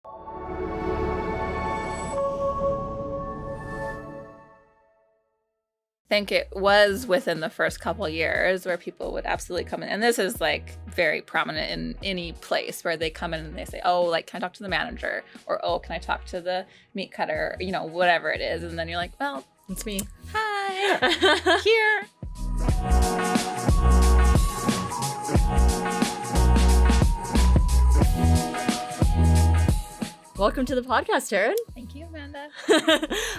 I think it was within the first couple years where people would absolutely come in. And this is like very prominent in any place where they come in and they say, oh, like, can I talk to the manager? Or, oh, can I talk to the meat cutter? You know, whatever it is. And then you're like, well, it's me. Hi. Here. Welcome to the podcast, Taryn. Thank you, Amanda.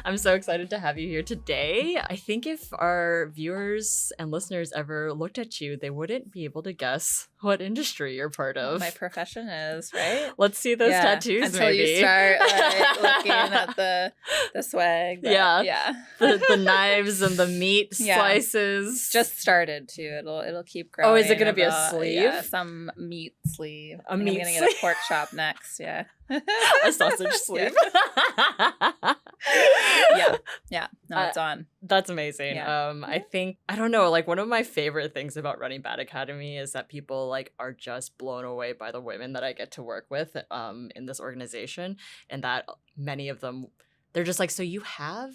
I'm so excited to have you here today. I think if our viewers and listeners ever looked at you, they wouldn't be able to guess what industry you're part of. My profession is, right? Let's see those tattoos, until maybe. You start like, looking at the swag. Yeah. The knives and the meat slices. Just started too. It'll keep growing. Oh, is it going to be a sleeve? Yeah, some meat sleeve. A meat I'm sleeve? going to get a pork chop next, yeah. A sausage sleeve. Yeah. No, it's on. That's amazing. Yeah. I think, I don't know, like one of my favorite things about running Bad Academy is that people like are just blown away by the women that I get to work with in this organization, and that many of them, they're just like, so you have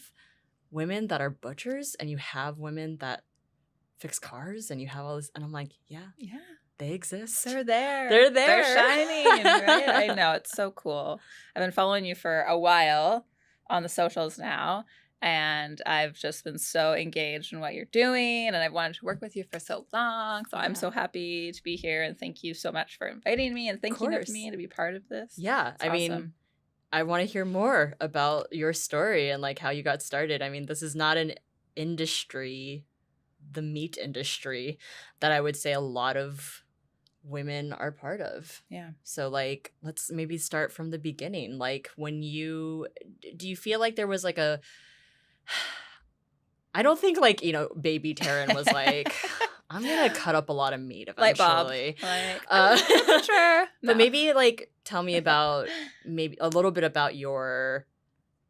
women that are butchers and you have women that fix cars and you have all this, and I'm like, yeah. They exist. They're there. They're shining, right? I know. It's so cool. I've been following you for a while on the socials now, and I've just been so engaged in what you're doing, and I've wanted to work with you for so long. So I'm so happy to be here, and thank you so much for inviting me and thinking of me to be part of this. Yeah. It's awesome. Mean, I want to hear more about your story and like how you got started. I mean, this is not an industry, the meat industry, that I would say a lot of women are part of. Yeah. So like, let's maybe start from the beginning. Like do you feel like there was like I don't think like, baby Taryn was like, I'm going to cut up a lot of meat eventually. Light bulb. Like, sure. But maybe like, tell me about maybe a little bit about your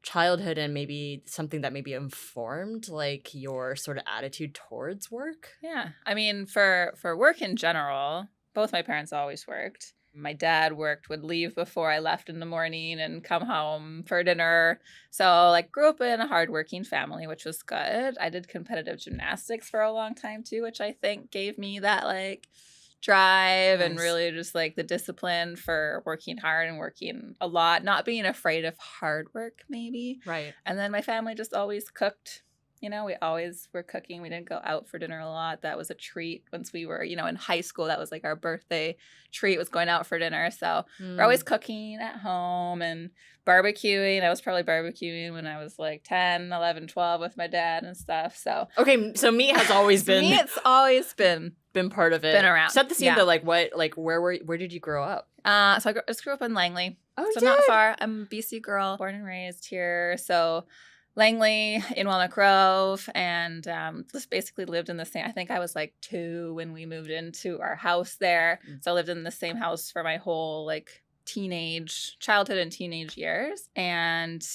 childhood and maybe something that maybe informed like your sort of attitude towards work. Yeah. I mean, for work in general, both my parents always worked. My dad would leave before I left in the morning and come home for dinner. So like grew up in a hardworking family, which was good. I did competitive gymnastics for a long time too, which I think gave me that like drive and really just like the discipline for working hard and working a lot, not being afraid of hard work maybe. Right. And then my family just always cooked. We always were cooking. We didn't go out for dinner a lot. That was a treat once we were, in high school. That was like our birthday treat was going out for dinner. So we're always cooking at home and barbecuing. I was probably barbecuing when I was like 10, 11, 12 with my dad and stuff. So okay, so meat has always been meat's always been part of it. Been around. Set the scene though, like what, like where did you grow up? So I just grew up in Langley. Oh, so not far. I'm a BC girl, born and raised here. So Langley in Walnut Grove, and just basically lived in the same. I think I was like 2 when we moved into our house there. So I lived in the same house for my whole like childhood and teenage years. And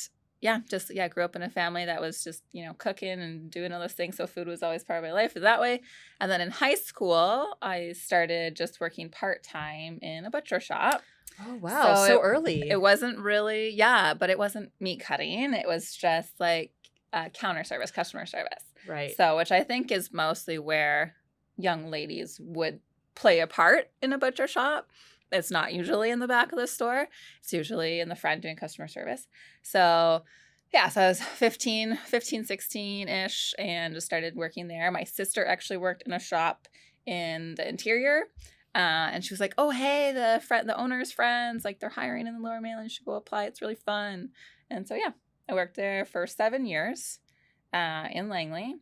grew up in a family that was just, cooking and doing all those things. So food was always part of my life that way. And then in high school, I started just working part-time in a butcher shop. Oh, wow. So early. It wasn't really, but it wasn't meat cutting. It was just like counter service, customer service. Right. So, which I think is mostly where young ladies would play a part in a butcher shop. It's not usually in the back of the store. It's usually in the front doing customer service. So, so I was 15, 16-ish and just started working there. My sister actually worked in a shop in the interior. And she was like, oh, hey, the owner's friends, like they're hiring in the Lower Mainland. You should go apply. It's really fun. And so, I worked there for 7 years in Langley,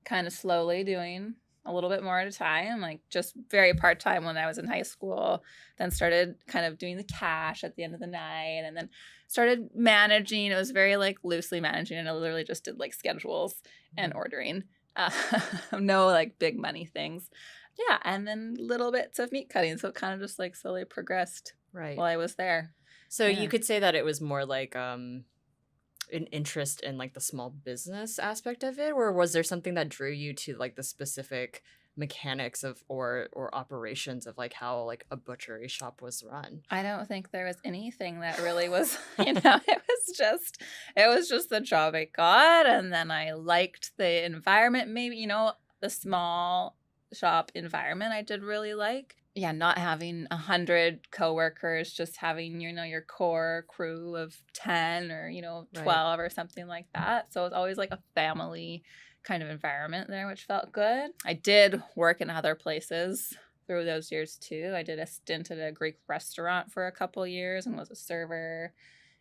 kind of slowly doing a little bit more at a time, like just very part-time when I was in high school, then started kind of doing the cash at the end of the night, and then started managing. It was very like loosely managing, and I literally just did like schedules and ordering. No like big money things. Yeah, and then little bits of meat cutting. So it kind of just like slowly progressed while I was there. So you could say that it was more like an interest in like the small business aspect of it, or was there something that drew you to like the specific mechanics of or operations of like how like a butchery shop was run. I don't think there was anything that really was, it was just the job I got. And then I liked the environment, maybe, the small shop environment I did really like. Yeah, not having 100 coworkers, just having, your core crew of 10 or, 12 or something like that. So it was always like a family kind of environment there, which felt good. I did work in other places through those years too. I did a stint at a Greek restaurant for a couple years and was a server.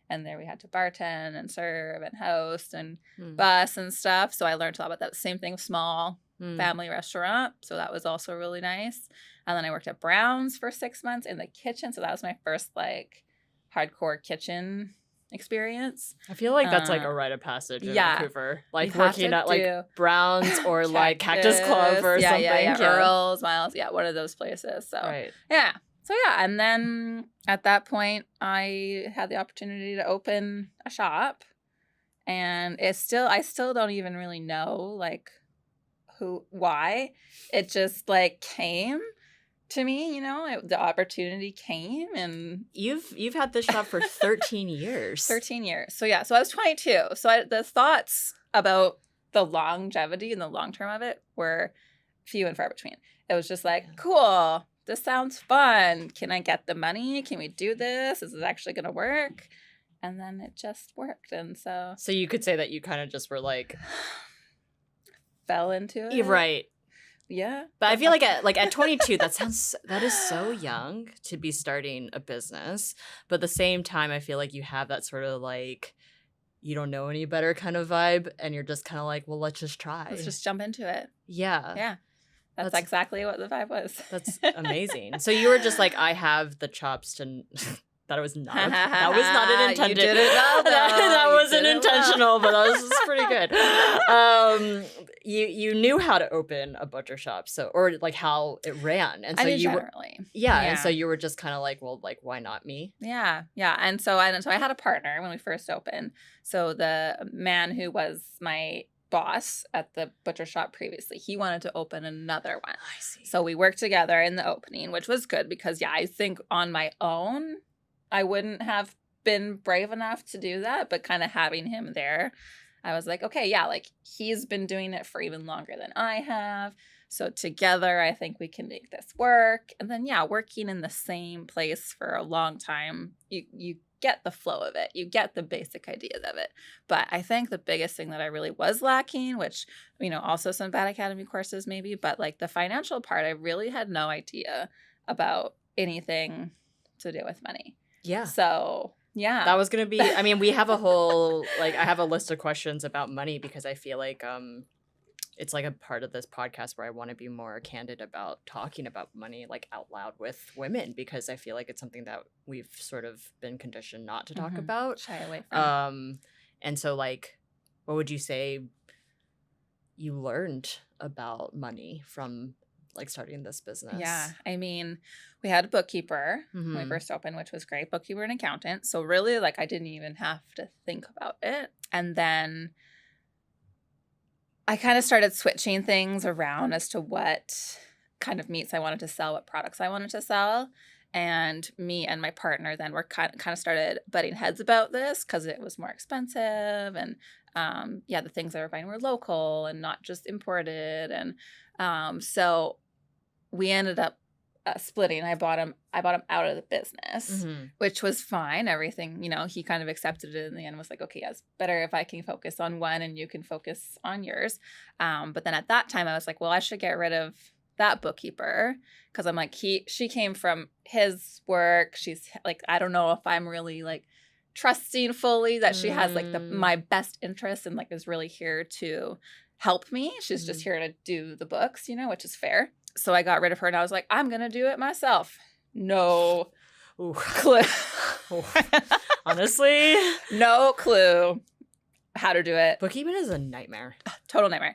And there we had to bartend and serve and host and bus and stuff. So I learned a lot about that. Same thing, small family restaurant. So that was also really nice. And then I worked at Brown's for 6 months in the kitchen. So that was my first like hardcore kitchen experience. I feel like that's like a rite of passage in Vancouver. Like you working at like Brown's or like Cactus Club or something. Yeah. Earl's, Miles. Yeah, one of those places. So yeah. So yeah. And then at that point I had the opportunity to open a shop. And I still don't even really know like why. It just like came to me, the opportunity came. And you've had this shop for 13 years. 13 years. So yeah, so I was 22. So the thoughts about the longevity and the long term of it were few and far between. It was just like, cool, this sounds fun. Can I get the money? Can we do this? Is it actually going to work? And then it just worked. And so you could say that you kind of just were like fell into it. You're right. Yeah. But I feel like at 22, that is so young to be starting a business. But at the same time, I feel like you have that sort of like, you don't know any better kind of vibe. And you're just kind of like, well, let's just try. Let's just jump into it. Yeah. Yeah. That's exactly what the vibe was. That's amazing. So you were just like, I have the chops to... That was not an intended. You did it well, that wasn't intentional, but that was pretty good. You knew how to open a butcher shop, or like how it ran, and so generally. And so you were just kind of like, well, like why not me? Yeah, and so I had a partner when we first opened. So the man who was my boss at the butcher shop previously, he wanted to open another one. I see. So we worked together in the opening, which was good because I think on my own I wouldn't have been brave enough to do that, but kind of having him there, I was like, okay, yeah, like he's been doing it for even longer than I have. So together, I think we can make this work. And then, working in the same place for a long time, you get the flow of it. You get the basic ideas of it. But I think the biggest thing that I really was lacking, which, also some bad academy courses maybe, but like the financial part, I really had no idea about anything to do with money. Yeah. So, yeah. That was going to be, we have a whole, I have a list of questions about money because I feel like it's like a part of this podcast where I want to be more candid about talking about money, like out loud with women, because I feel like it's something that we've sort of been conditioned not to talk about. Shy away from. And so, like, what would you say you learned about money from starting this business? Yeah. We had a bookkeeper when we first opened, which was great. Bookkeeper and accountant. So really, I didn't even have to think about it. And then I kind of started switching things around as to what kind of meats I wanted to sell, what products I wanted to sell. And me and my partner then were kind of started butting heads about this because it was more expensive. And the things I were buying were local and not just imported. And so we ended up splitting. I bought him out of the business, which was fine. Everything, he kind of accepted it in the end, was like, okay, it's better if I can focus on one and you can focus on yours. But then at that time I was like, well, I should get rid of that bookkeeper because I'm like, she came from his work. She's like, I don't know if I'm really trusting fully that she has my best interest and is really here to help me. She's just here to do the books, which is fair. So I got rid of her and I was like, I'm going to do it myself. No clue. Honestly, no clue how to do it. Bookkeeping is a nightmare. Total nightmare.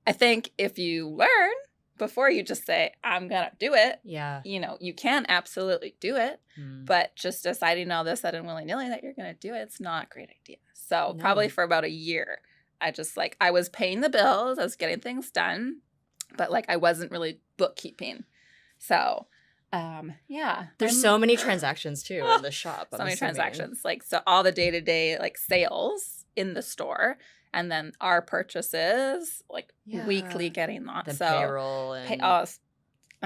I think if you learn before you just say, I'm going to do it. Yeah. You can absolutely do it. But just deciding all this sudden willy-nilly that you're going to do it, it's not a great idea. So probably for about a year, I just I was paying the bills, I was getting things done, but I wasn't really bookkeeping. So, yeah. There's so many transactions too in the shop. So many transactions. Like, so all the day-to-day like sales in the store, and then our purchases, like weekly getting that. The so payroll and I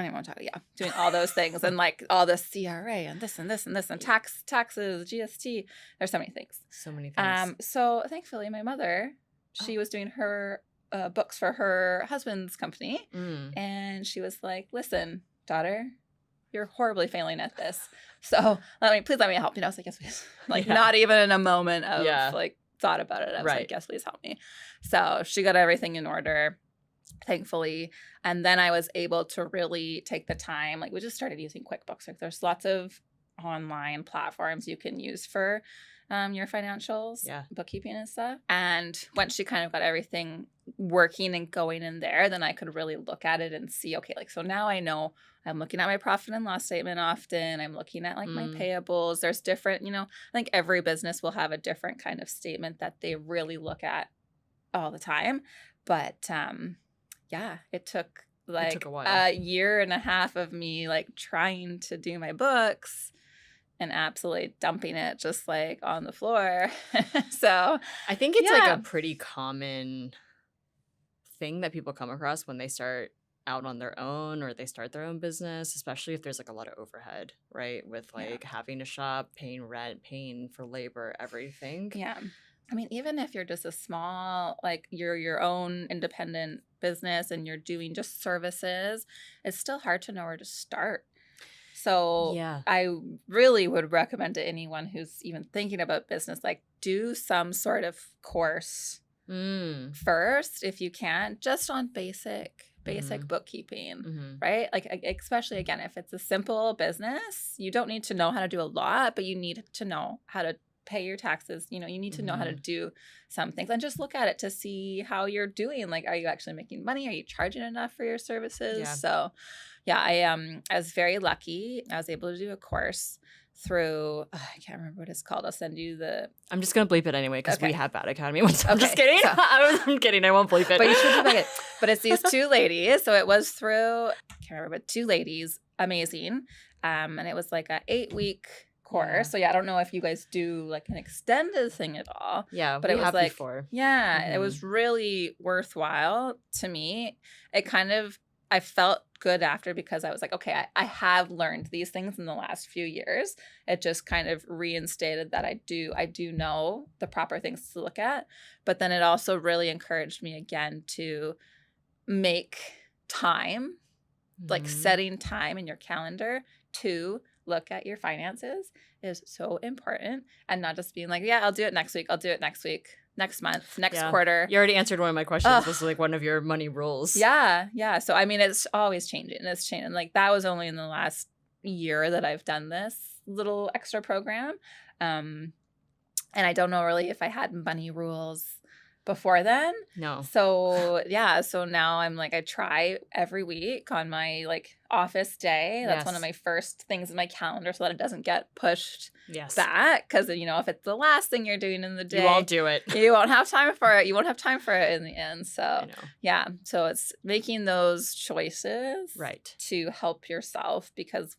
don't even want to talk. Yeah, doing all those things and like all the CRA and this and this and this and taxes, GST. There's so many things. So many things. So thankfully, my mother, she was doing her books for her husband's company, and she was like, "Listen, daughter, you're horribly failing at this. So please let me help." I was like, "Yes, please." Like not even in a moment of like thought about it. I was like, "Yes, please help me." So she got everything in order, thankfully. And then I was able to really take the time. Like we just started using QuickBooks. Like there's lots of online platforms you can use for your financials, bookkeeping and stuff. And once she kind of got everything working and going in there, then I could really look at it and see, okay, like, so now I know I'm looking at my profit and loss statement often. I'm looking at like my payables. There's different, I think every business will have a different kind of statement that they really look at all the time. But it took like a year and a half of me like trying to do my books and absolutely dumping it just like on the floor. So I think it's like a pretty common thing that people come across when they start out on their own or they start their own business, especially if there's like a lot of overhead, right? With like having a shop, paying rent, paying for labor, everything. Yeah. I mean, even if you're just a small, like you're your own independent business and you're doing just services, it's still hard to know where to start. So I really would recommend to anyone who's even thinking about business, like do some sort of course first, if you can, just on basic bookkeeping, right? Like, especially again, if it's a simple business, you don't need to know how to do a lot, but you need to know how to pay your taxes. You need to know how to do some things and just look at it to see how you're doing. Like, are you actually making money? Are you charging enough for your services? Yeah. So I was very lucky. I was able to do a course through, I can't remember what it's called. I'll send you I'm just going to bleep it anyway because we have Bad Academy once. I'm just kidding. So, I'm kidding. I won't bleep it. But you should bleep it. But it's these two ladies. So it was through, I can't remember, but two ladies. Amazing. And it was like a 8-week course. So I don't know if you guys do like an extended thing at all. Yeah, but it was like before. It was really worthwhile to me. It kind of, I felt good after because I was like, okay, I have learned these things in the last few years. It just kind of reinstated that I do know the proper things to look at. But then it also really encouraged me again to make time, like setting time in your calendar to look at your finances is so important, and not just being like, I'll do it next week, next month, next quarter. You already answered one of my questions. This is like one of your money rules. Yeah. So I mean, it's always changing. It's changing. Like that was only in the last year that I've done this little extra program, and I don't know really if I had money rules before then. No. So so now I'm like, I try every week on my like office day. That's one of my first things in my calendar so that it doesn't get pushed back. Because if it's the last thing you're doing in the day, you won't do it. You won't have time for it. You won't have time for it in the end. So so it's making those choices to help yourself, because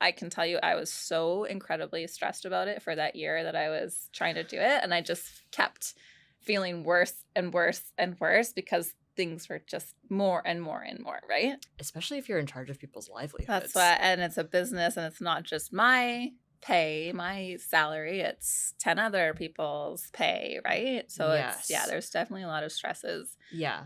I can tell you I was so incredibly stressed about it for that year that I was trying to do it, and I just kept feeling worse and worse and worse because things were just more and more and more, right? Especially if you're in charge of people's livelihoods. That's what, and it's a business, and it's not just my pay, my salary, it's 10 other people's pay, right? So it's, there's definitely a lot of stresses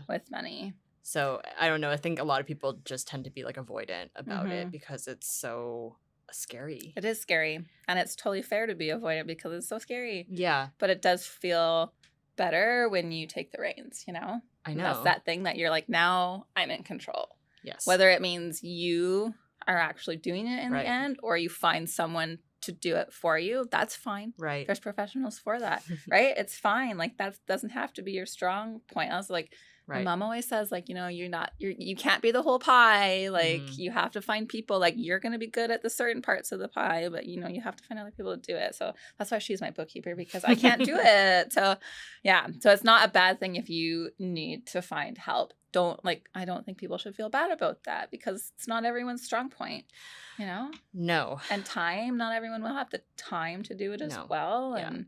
with money. So I don't know. I think a lot of people just tend to be like avoidant about it because it's so scary. It is scary, and it's totally fair to be avoidant because it's so scary. Yeah. But it does feel better when you take the reins, I know. That's that thing that you're like, now I'm in control. Yes. Whether it means you are actually doing it in the end, or you find someone to do it for you, that's fine. Right. There's professionals for that, right? It's fine. Like, that doesn't have to be your strong point. I was like, My mom always says, like, you can't be the whole pie. Like, you have to find people, like, you're going to be good at the certain parts of the pie, but, you have to find other people to do it. So that's why she's my bookkeeper, because I can't do it. So, yeah. So it's not a bad thing if you need to find help. I don't think people should feel bad about that, because it's not everyone's strong point, No. And time, not everyone will have the time to do it as well. Yeah. And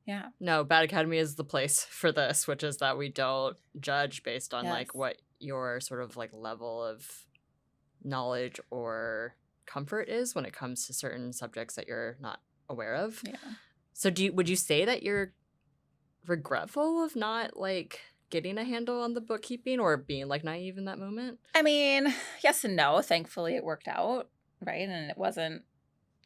yeah. No, Bad Academy is the place for this, which is that we don't judge based on Yes. what your sort of level of knowledge or comfort is when it comes to certain subjects that you're not aware of. Yeah. So would you say that you're regretful of not getting a handle on the bookkeeping or being naive in that moment? I mean, yes and no. Thankfully, it worked out, right? And it wasn't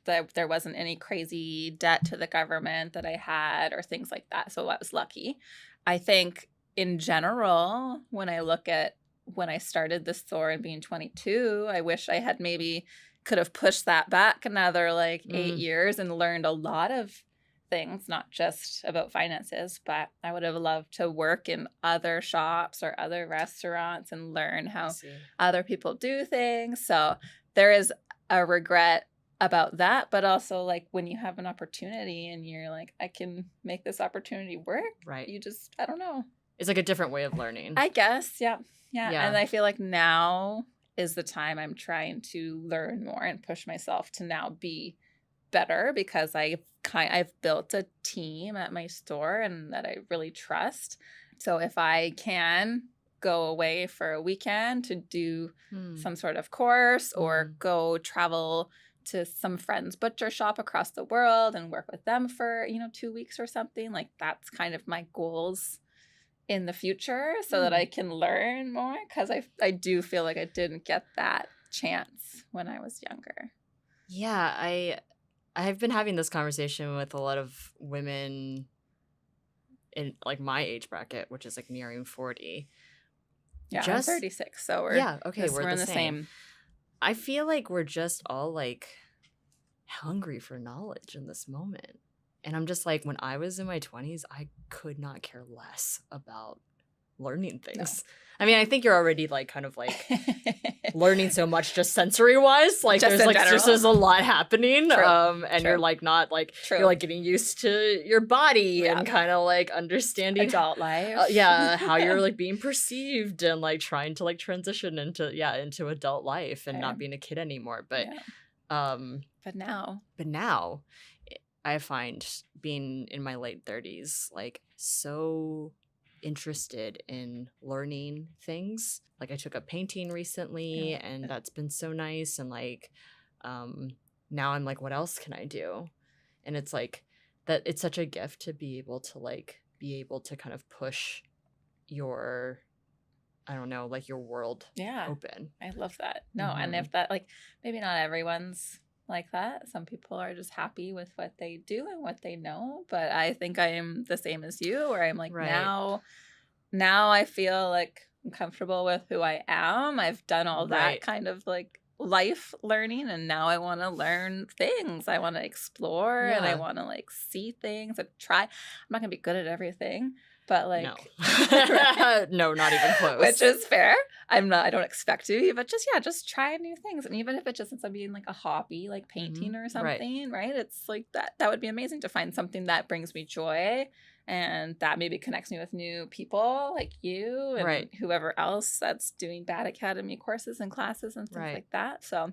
there wasn't any crazy debt to the government that I had or things like that. So I was lucky. I think in general, when I look at when I started the store and being 22, I wish I had maybe could have pushed that back another 8 years and learned a lot of things, not just about finances, but I would have loved to work in other shops or other restaurants and learn how other people do things. So there is a regret about that, but also when you have an opportunity and you're like, I can make this opportunity work. Right. You just, I don't know. It's a different way of learning. I guess. Yeah. And I feel like now is the time I'm trying to learn more and push myself to now be better, because I've built a team at my store and that I really trust. So if I can go away for a weekend to do some sort of course or go travel to some friend's butcher shop across the world and work with them for 2 weeks or something, that's kind of my goals in the future, so that I can learn more, because I do feel like I didn't get that chance when I was younger. Yeah, I've been having this conversation with a lot of women in my age bracket, which is nearing 40. Yeah, I'm 36, so we're we're in the same. I feel like we're just all hungry for knowledge in this moment. And I'm just when I was in my 20s, I could not care less about learning things. No. I mean, I think you're already kind of learning so much just sensory wise. There's a lot happening. True. And True. you're not True. You're getting used to your body and kind of understanding adult life. How you're being perceived and trying to transition into adult life and not being a kid anymore. But but now I find being in my late 30s so interested in learning things. I took up painting recently and that's been so nice, and now I'm what else can I do? And it's that it's such a gift to be able to kind of push your, I don't know, your world open. I love that. No, and if that maybe not everyone's like that. Some people are just happy with what they do and what they know. But I think I am the same as you, where I'm now I feel I'm comfortable with who I am. I've done all that kind of life learning, and now I want to learn things. I want to explore and I want to see things and try. I'm not going to be good at everything, but no. No, not even close. Which is fair. I don't expect to be, but just try new things. And even if it just ends up being a hobby, painting or something, right? It's that would be amazing to find something that brings me joy and that maybe connects me with new people like you and whoever else that's doing Bad Academy courses and classes and things like that. So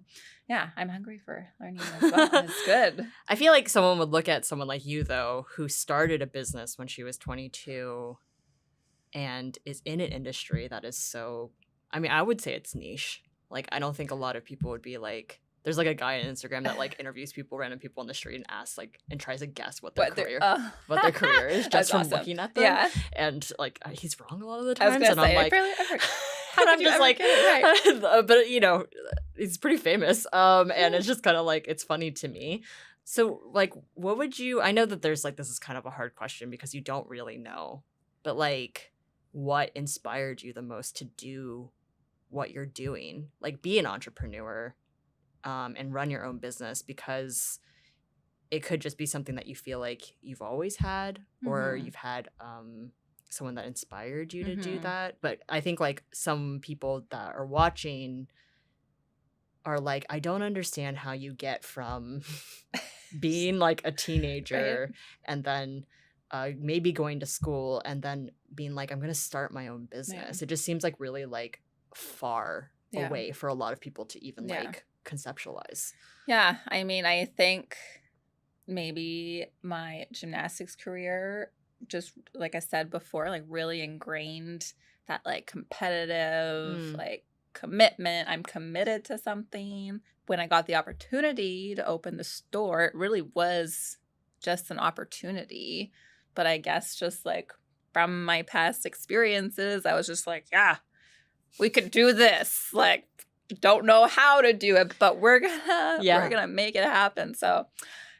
yeah, I'm hungry for learning as well. It's good. I feel like someone would look at someone like you, though, who started a business when she was 22 and is in an industry that is so, I mean, I would say it's niche. I don't think a lot of people would be there's a guy on Instagram that interviews random people on the street and asks and tries to guess what their career is just from looking at them. Yeah. And he's wrong a lot of the times. And I'm I'm just but he's pretty famous. And it's just kind of it's funny to me. So what would you, I know that there's this is kind of a hard question because you don't really know, but what inspired you the most to do what you're doing? Be an entrepreneur. And run your own business, because it could just be something that you feel you've always had, or you've had someone that inspired you to do Mhm. that. But I think like some people that are watching are like, I don't understand how you get from being like a Right? teenager and then maybe going to school and then being like, I'm gonna start my own Yeah. business. It just seems like really like far Yeah. away for a lot of people to even Yeah. like conceptualize. Yeah. I mean, I think maybe my gymnastics career, just like I said before, like really ingrained that like competitive, like commitment. I'm committed to something. When I got the opportunity to open the store, it really was just an opportunity. But I guess just like from my past experiences, I was just like, yeah, we could do this. Like, don't know how to do it, but we're gonna make it happen. So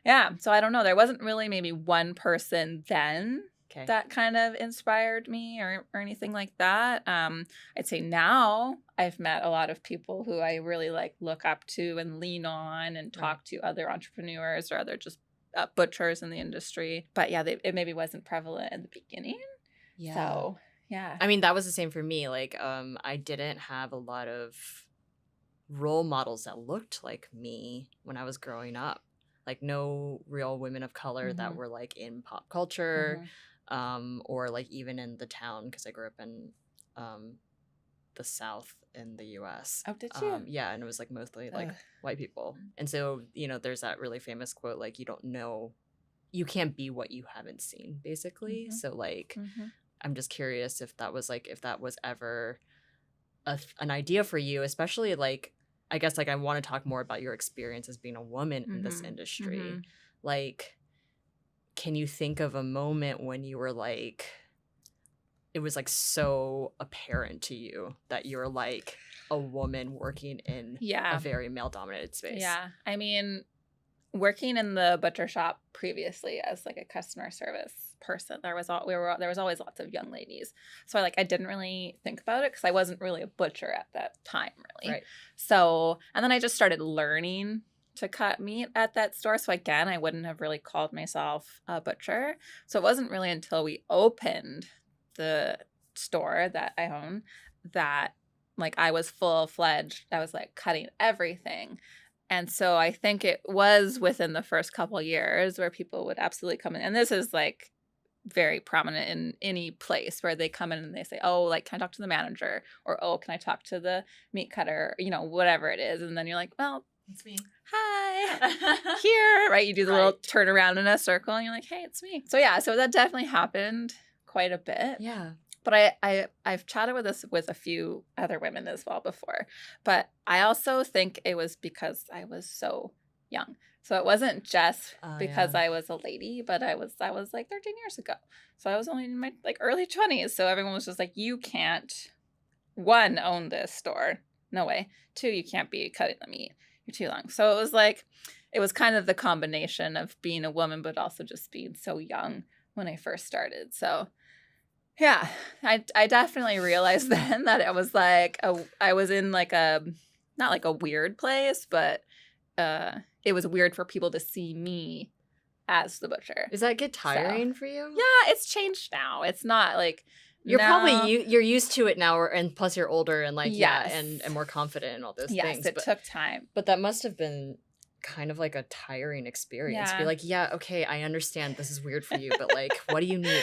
yeah. So I don't know. There wasn't really maybe one person then Okay. that kind of inspired me or anything like that. I'd say now I've met a lot of people who I really like look up to and lean on and talk to other entrepreneurs or other just butchers in the industry. But yeah, it maybe wasn't prevalent in the beginning. Yeah. So yeah. I mean, that was the same for me. Like, I didn't have a lot of role models that looked like me when I was growing up. Like no real women of color that were like in pop culture, or like even in the town, because I grew up in the South in the US. Oh, did you? Yeah, and it was like mostly like white people. And so, you know, there's that really famous quote, like, you can't be what you haven't seen, basically. So like I'm just curious if that was ever an idea for you, especially like, I guess like I want to talk more about your experience as being a woman in this industry. Like, can you think of a moment when you were like, it was like so apparent to you that you're like a woman working in a very male dominated space? Yeah. I mean, working in the butcher shop previously as like a customer service person, there was always lots of young ladies. So I didn't really think about it because I wasn't really a butcher at that time, really. Right. So, and then I just started learning to cut meat at that store. So again, I wouldn't have really called myself a butcher. So it wasn't really until we opened the store that I own that like I was full-fledged. I was like cutting everything. And so I think it was within the first couple years where people would absolutely come in. And this is like very prominent in any place where they come in and they say, oh, like, can I talk to the manager? Or, oh, can I talk to the meat cutter? You know, whatever it is. And then you're like, well, it's me. Hi. Here, right? You do the little turnaround in a circle and you're like, hey, it's me. So yeah, so that definitely happened quite a bit. Yeah. But I've chatted with a few other women as well before. But I also think it was because I was so young. So it wasn't just because I was a lady, but I was like 13 years ago. So I was only in my like early 20s. So everyone was just like, you can't, one, own this store. No way. Two, you can't be cutting the meat. You're too long. So it was kind of the combination of being a woman, but also just being so young when I first started. So yeah, I definitely realized then that it was like I was in like not like a weird place, but it was weird for people to see me as the butcher. Does that get tiring for you? Yeah, it's changed now. It's not like you're used to it now, and plus you're older and like and more confident and all those things. Yes, it took time, but that must have been kind of like a tiring experience. Be like, yeah, okay, I understand this is weird for you, but like, what do you need?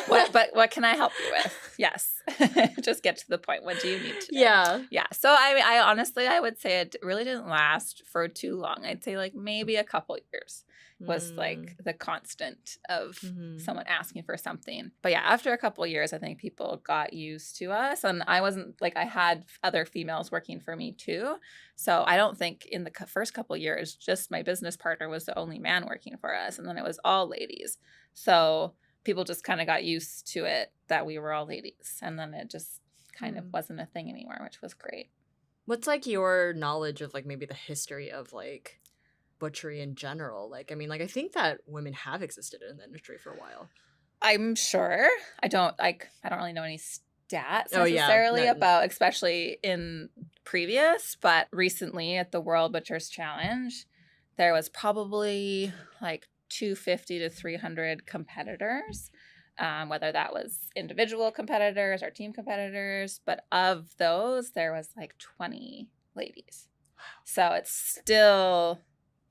what can I help you with? Yes. Just get to the point. What do you need to know? Yeah. So I honestly, I would say it really didn't last for too long. I'd say like maybe a couple years was like the constant of someone asking for something. But yeah, after a couple of years, I think people got used to us. And I wasn't like, I had other females working for me too. So I don't think in the first couple of years, just my business partner was the only man working for us. And then it was all ladies. So people just kind of got used to it that we were all ladies. And then it just kind of wasn't a thing anymore, which was great. What's like your knowledge of like maybe the history of like butchery in general? Like, I mean, like I think that women have existed in the industry for a while. I'm sure. I don't really know any stats necessarily about, especially in previous, but recently at the World Butchers Challenge, there was probably like 250 to 300 competitors. whether that was individual competitors or team competitors. But of those, there was like 20 ladies. So it's still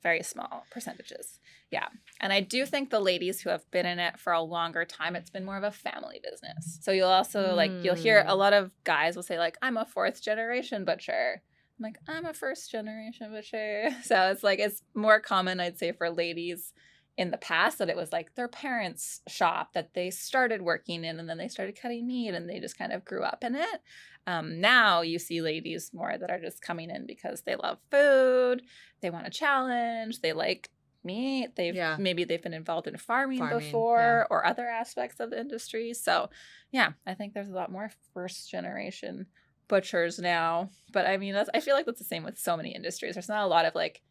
very small percentages. Yeah. And I do think the ladies who have been in it for a longer time, it's been more of a family business. So you'll also like, you'll hear a lot of guys will say like, I'm a 4th generation butcher. I'm like, I'm a 1st generation butcher. So it's like, it's more common, I'd say, for ladies in the past that it was like their parents' shop that they started working in, and then they started cutting meat and they just kind of grew up in it. Now you see ladies more that are just coming in because they love food, they want a challenge, they like meat, maybe they've been involved in farming before or other aspects of the industry. So yeah, I think there's a lot more 1st generation butchers now. But I mean, I feel like that's the same with so many industries. There's not a lot of like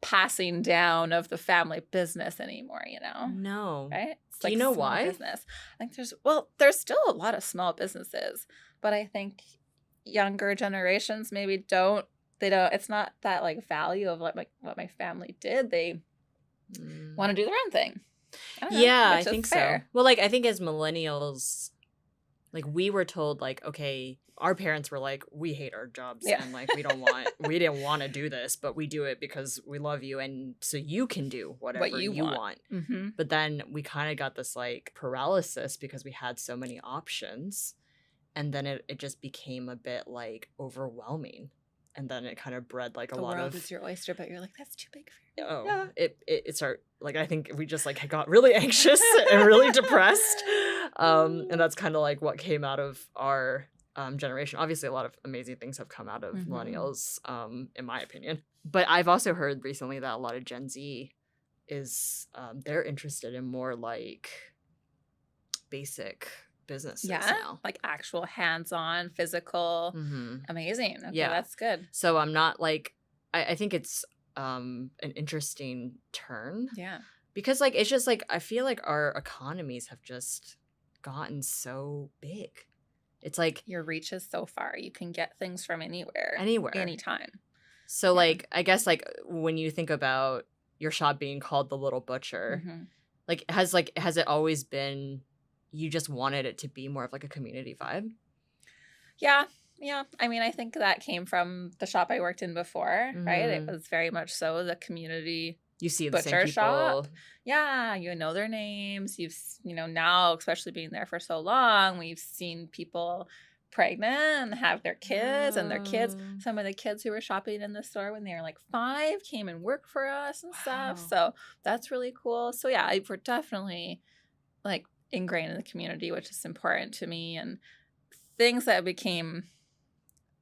passing down of the family business anymore, you know? No. Right? It's Do like you know small why? Business. I think there's still a lot of small businesses, but I think younger generations maybe it's not that like value of like what my family did. They want to do their own thing. I don't know, yeah, I which is think fair. so. Well, like I think as millennials, like we were told like, okay, our parents were like, we hate our jobs and like we didn't want to do this, but we do it because we love you, and so you can do whatever What you want. Mm-hmm. But then we kind of got this like paralysis because we had so many options, and then it just became a bit like overwhelming, and then it kind of bred like a lot of the world is your oyster, but you're like, that's too big for you. Oh, yeah. It started like, I think we just like got really anxious and really depressed, and that's kind of like what came out of our generation. Obviously, a lot of amazing things have come out of millennials, in my opinion. But I've also heard recently that a lot of Gen Z is they're interested in more like basic businesses now. Like actual hands-on, physical, amazing. Okay, yeah, that's good. So I'm not like, I think it's an interesting turn. Yeah. Because like it's just like I feel like our economies have just gotten so big. It's like your reach is so far. You can get things from anywhere, anytime. So like I guess like when you think about your shop being called the Little Butcher, like has it always been you just wanted it to be more of like a community vibe? Yeah. I mean, I think that came from the shop I worked in before, right? It was very much so the community. You see the butcher same people. Shop. Yeah, you know their names. Now, especially being there for so long, we've seen people pregnant and have their kids, and their kids. Some of the kids who were shopping in the store when they were like 5 came and worked for us and stuff. So that's really cool. So yeah, we're definitely like ingrained in the community, which is important to me. And things that became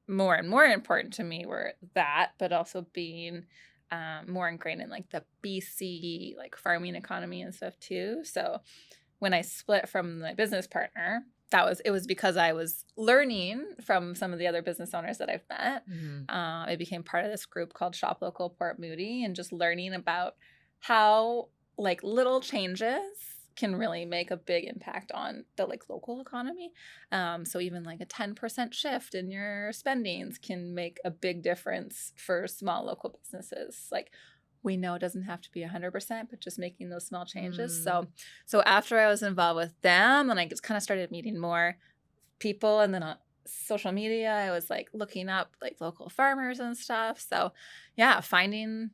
more and more important to me were that, but also being more ingrained in like the BC like farming economy and stuff too. So when I split from my business partner, it was because I was learning from some of the other business owners that I've met. I became part of this group called Shop Local Port Moody, and just learning about how like little changes can really make a big impact on the like local economy. So even like a 10% shift in your spendings can make a big difference for small local businesses. Like we know it doesn't have to be 100%, but just making those small changes. So after I was involved with them, and I just kind of started meeting more people, and then on social media, I was like looking up like local farmers and stuff. So yeah, finding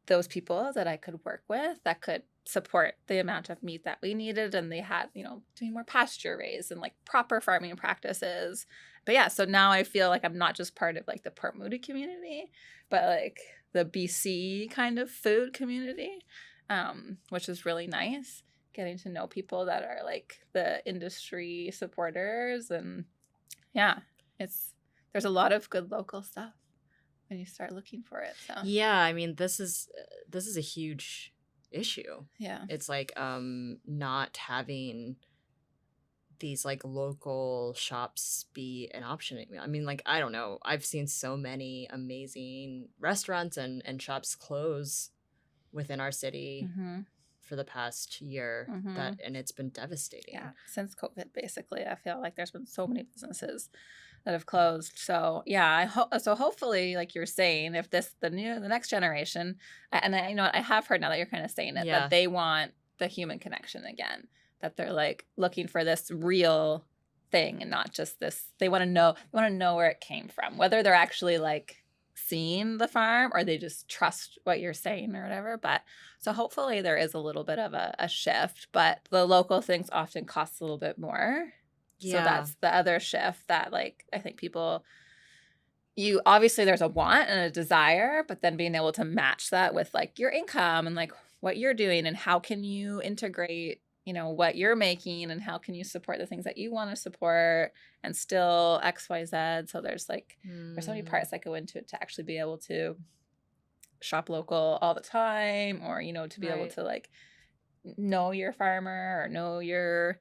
those people that I could work with that could support the amount of meat that we needed, and they had, doing more pasture raised and like proper farming practices. But yeah, so now I feel like I'm not just part of like the Port Moody community, but like the BC kind of food community, which is really nice, getting to know people that are like the industry supporters. And yeah, there's a lot of good local stuff when you start looking for it. So yeah, I mean, this is a huge issue. Yeah, it's like not having these like local shops be an option. I mean, like, I don't know, I've seen so many amazing restaurants and shops close within our city for the past year, and it's been devastating. Yeah, since COVID, basically, I feel like there's been so many businesses that have closed. So yeah, so hopefully, like you're saying, if the next generation, and I have heard now that you're kind of saying it, that they want the human connection again. that they're like looking for this real thing and not just this. They want to know where it came from, whether they're actually like seeing the farm or they just trust what you're saying or whatever. But so hopefully there is a little bit of a shift, but the local things often cost a little bit more. Yeah. So that's the other shift that like I think people, you obviously there's a want and a desire, but then being able to match that with like your income and like what you're doing and how can you integrate, you know, what you're making and how can you support the things that you want to support and still XYZ. So there's like, there's so many parts that go into it to actually be able to shop local all the time or, you know, to be able to like know your farmer or know your,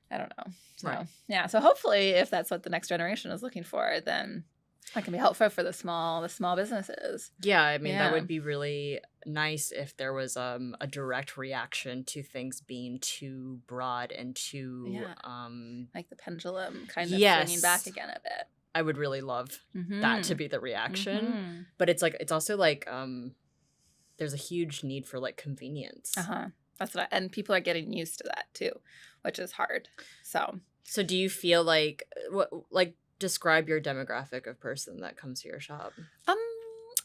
I don't know. So, yeah. So hopefully if that's what the next generation is looking for, then that can be helpful for the small businesses. Yeah, I mean, that would be really nice if there was a direct reaction to things being too broad and too like the pendulum kind of swinging back again a bit. I would really love that to be the reaction. But it's like it's also like there's a huge need for like convenience. That's what and people are getting used to that too, which is hard. So do you feel like describe your demographic of person that comes to your shop?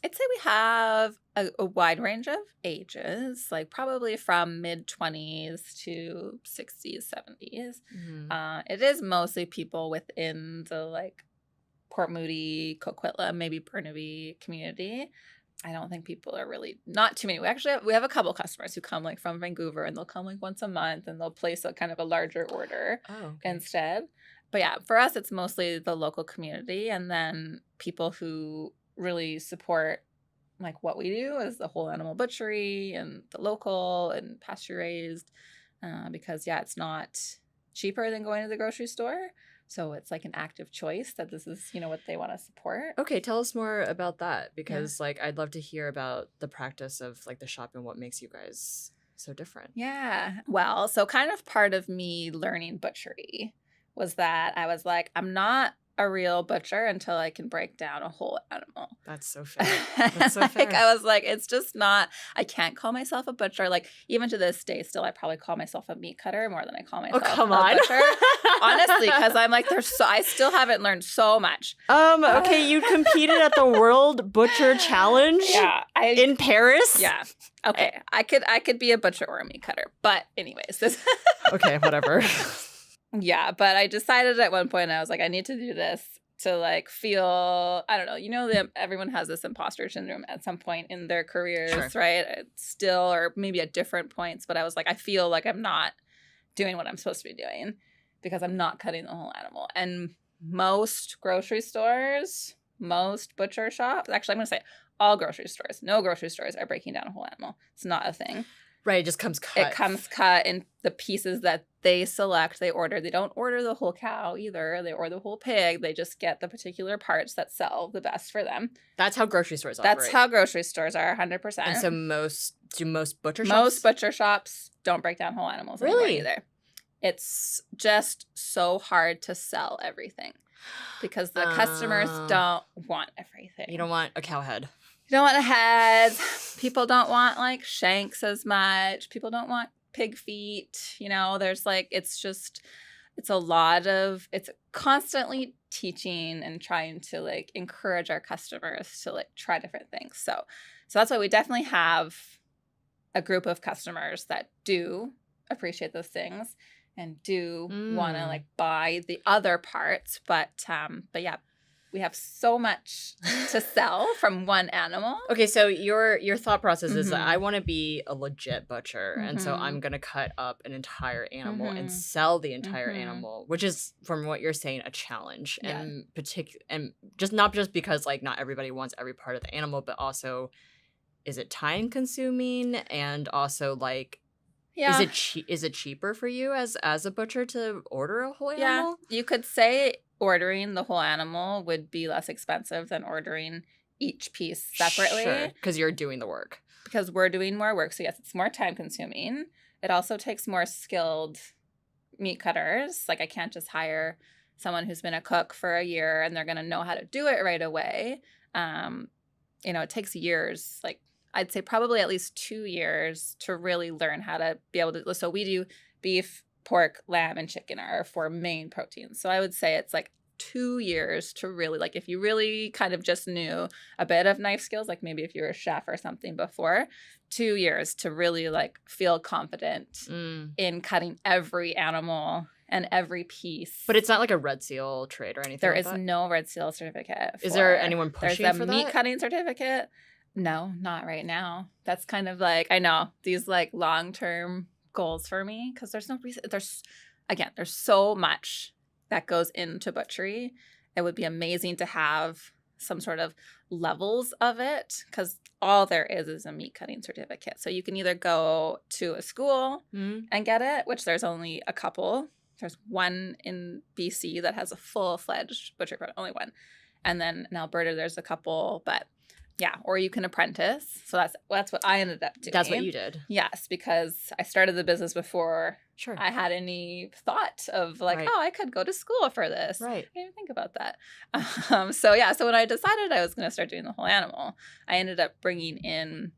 I'd say we have a wide range of ages, like probably from mid-20s to 60s, 70s. It is mostly people within the like Port Moody, Coquitlam, maybe Burnaby community. I don't think people are really, not too many. We have a couple customers who come like from Vancouver and they'll come like once a month and they'll place a kind of a larger order instead. But yeah, for us, it's mostly the local community and then people who really support like what we do is the whole animal butchery and the local and pasture raised because it's not cheaper than going to the grocery store. So it's like an active choice that this is, you know, what they want to support. Okay, tell us more about that because like I'd love to hear about the practice of like the shop and what makes you guys so different. Yeah. Well, so kind of part of me learning butchery was that I was like, I'm not a real butcher until I can break down a whole animal. That's so fair. That's so fair. Like, I was like, it's just not, I can't call myself a butcher. Like, even to this day, still, I probably call myself a meat cutter more than I call myself a butcher. Honestly, because I'm like, I still haven't learned so much. Okay, you competed at the World Butcher Challenge in Paris? Yeah. Okay, I could be a butcher or a meat cutter. But anyways. Okay, whatever. Yeah, but I decided at one point, I was like, I need to do this to like feel, I don't know, you know, everyone has this imposter syndrome at some point in their careers, right? Still, or maybe at different points. But I was like, I feel like I'm not doing what I'm supposed to be doing because I'm not cutting the whole animal. And most grocery stores, most butcher shops, actually, I'm going to say all grocery stores, no grocery stores are breaking down a whole animal. It's not a thing. Right, it just comes cut. It comes cut in the pieces that they select, they order. They don't order the whole cow either. They order the whole pig. They just get the particular parts that sell the best for them. That's how grocery stores operate. That's how grocery stores are, 100%. And so most butcher shops? Most butcher shops don't break down whole animals anymore either. It's just so hard to sell everything because the customers don't want everything. You don't want a cow head. You don't want a head. People don't want like shanks as much. People don't want pig feet. You know, there's like, it's constantly teaching and trying to like encourage our customers to like try different things. So that's why we definitely have a group of customers that do appreciate those things and do want to like buy the other parts. But yeah. We have so much to sell from one animal. Okay, so your thought process is that I want to be a legit butcher, and so I'm going to cut up an entire animal and sell the entire animal, which is, from what you're saying, a challenge. Yeah. And just not just because like not everybody wants every part of the animal, but also is it time consuming, and also like is it cheaper for you as a butcher to order a whole animal? Yeah, you could say ordering the whole animal would be less expensive than ordering each piece separately. Sure, because you're doing the work. Because we're doing more work. So yes, it's more time consuming. It also takes more skilled meat cutters. Like I can't just hire someone who's been a cook for a year and they're going to know how to do it right away. You know, it takes years, like I'd say probably at least 2 years to really learn how to be able to. So we do beef, pork, lamb, and chicken are our 4 main proteins. So I would say it's like 2 years to really, like, if you really kind of just knew a bit of knife skills, like maybe if you were a chef or something before, 2 years to really like feel confident in cutting every animal and every piece. But it's not like a Red Seal trade or anything. There like is that? no Red Seal certificate. Is there anyone pushing There's a for meat that? cutting certificate. No, not right now. That's kind of like, I know these like long-term goals for me, because there's no reason. There's so much that goes into butchery. It would be amazing to have some sort of levels of it, because all there is a meat cutting certificate. So you can either go to a school and get it, which there's only a couple. There's one in BC that has a full-fledged butcher program, only one. And then in Alberta, there's a couple, but yeah, or you can apprentice. So that's what I ended up doing. That's what you did. Yes, because I started the business before Sure. I had any thought of like, Right. oh, I could go to school for this. Right. I didn't even think about that. So when I decided I was going to start doing the whole animal, I ended up bringing in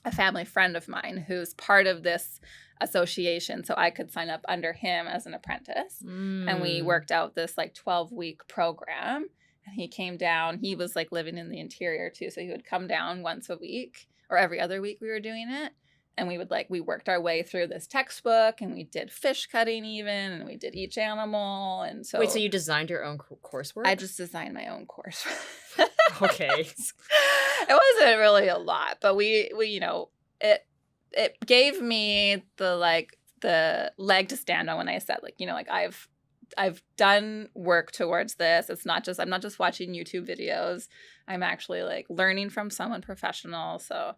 a family friend of mine who's part of this association, so I could sign up under him as an apprentice. And we worked out this like 12-week program. And he came down. He was like living in the interior too, so he would come down once a week or every other week we were doing it. And we worked our way through this textbook, and we did fish cutting even, and we did each animal. And so Wait, so you designed your own coursework? I just designed my own course. Okay. It wasn't really a lot, but we it gave me the leg to stand on when I said I've done work towards this. I'm not just watching YouTube videos. I'm actually like learning from someone professional. So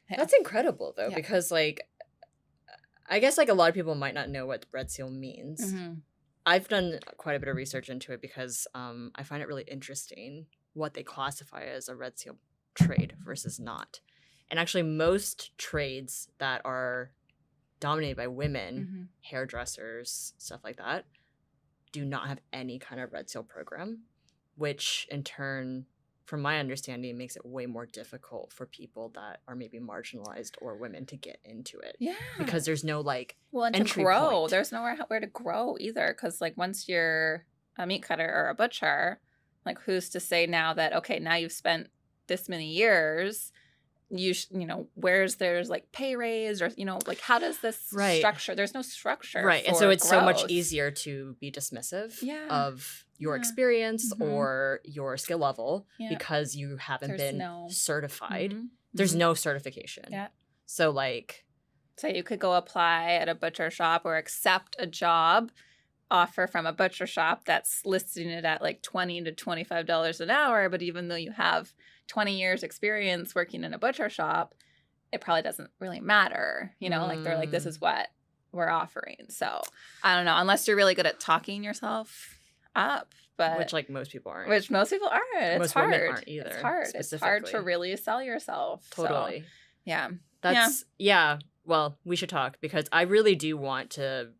yeah. That's incredible though, Yeah. because like I guess like a lot of people might not know what Red Seal means. Mm-hmm. I've done quite a bit of research into it because I find it really interesting what they classify as a Red Seal trade versus not. And actually most trades that are dominated by women, hairdressers, stuff like that, do not have any kind of Red Seal program, which in turn, from my understanding, makes it way more difficult for people that are maybe marginalized or women to get into it. Yeah. Because there's no like and entry to grow, point. there's nowhere where to grow either. Because like once you're a meat cutter or a butcher, like who's to say now that, okay, now you've spent this many years, there's like pay raise, or like how does this structure? There's no structure, right? And so it's so much growth. Easier to be dismissive of your Yeah. experience or your skill level because you haven't There's been no certified. There's no certification. Yeah. So like, so you could go apply at a butcher shop or accept a job offer from a butcher shop that's listing it at like $20 to $25 an hour, but even though you have 20 years experience working in a butcher shop, it probably doesn't really matter. Like they're like, this is what we're offering. So I don't know, unless you're really good at talking yourself up, but which like most people aren't. Which most people aren't. Most it's hard. women aren't either. It's hard. It's hard to really sell yourself. Totally. So, yeah. That's well, we should talk because I really do want to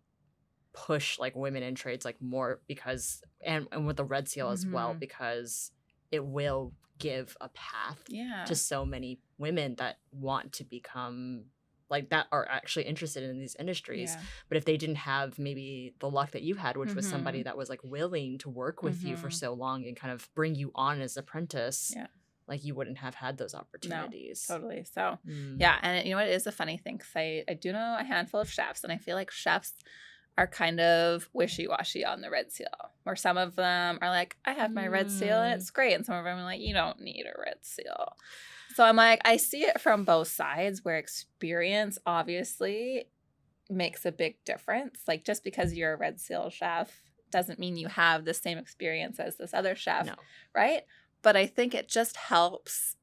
push like women in trades like more because and with the Red Seal as well, because it will give a path to so many women that want to become like that are actually interested in these industries. But if they didn't have maybe the luck that you had, which was somebody that was like willing to work with you for so long and kind of bring you on as apprentice, like you wouldn't have had those opportunities. No, totally. So and you know what, it is a funny thing because I do know a handful of chefs, and I feel like chefs are kind of wishy-washy on the Red Seal, where some of them are like, I have my Red Seal and it's great, and some of them are like, you don't need a Red Seal. So I'm like, I see it from both sides, where experience obviously makes a big difference. Like just because you're a Red Seal chef doesn't mean you have the same experience as this other chef, right? But I think it just helps.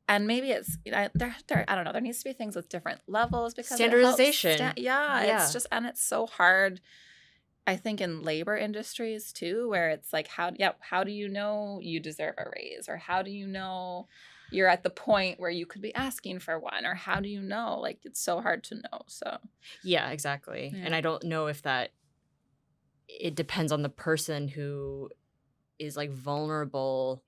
And maybe it's I don't know. There needs to be things with different levels because standardization. It's just, and it's so hard. I think in labor industries too, where it's like how do you know you deserve a raise, or how do you know you're at the point where you could be asking for one, or how do you know? Like it's so hard to know. So yeah, exactly. And I don't know if it depends on the person who is like vulnerable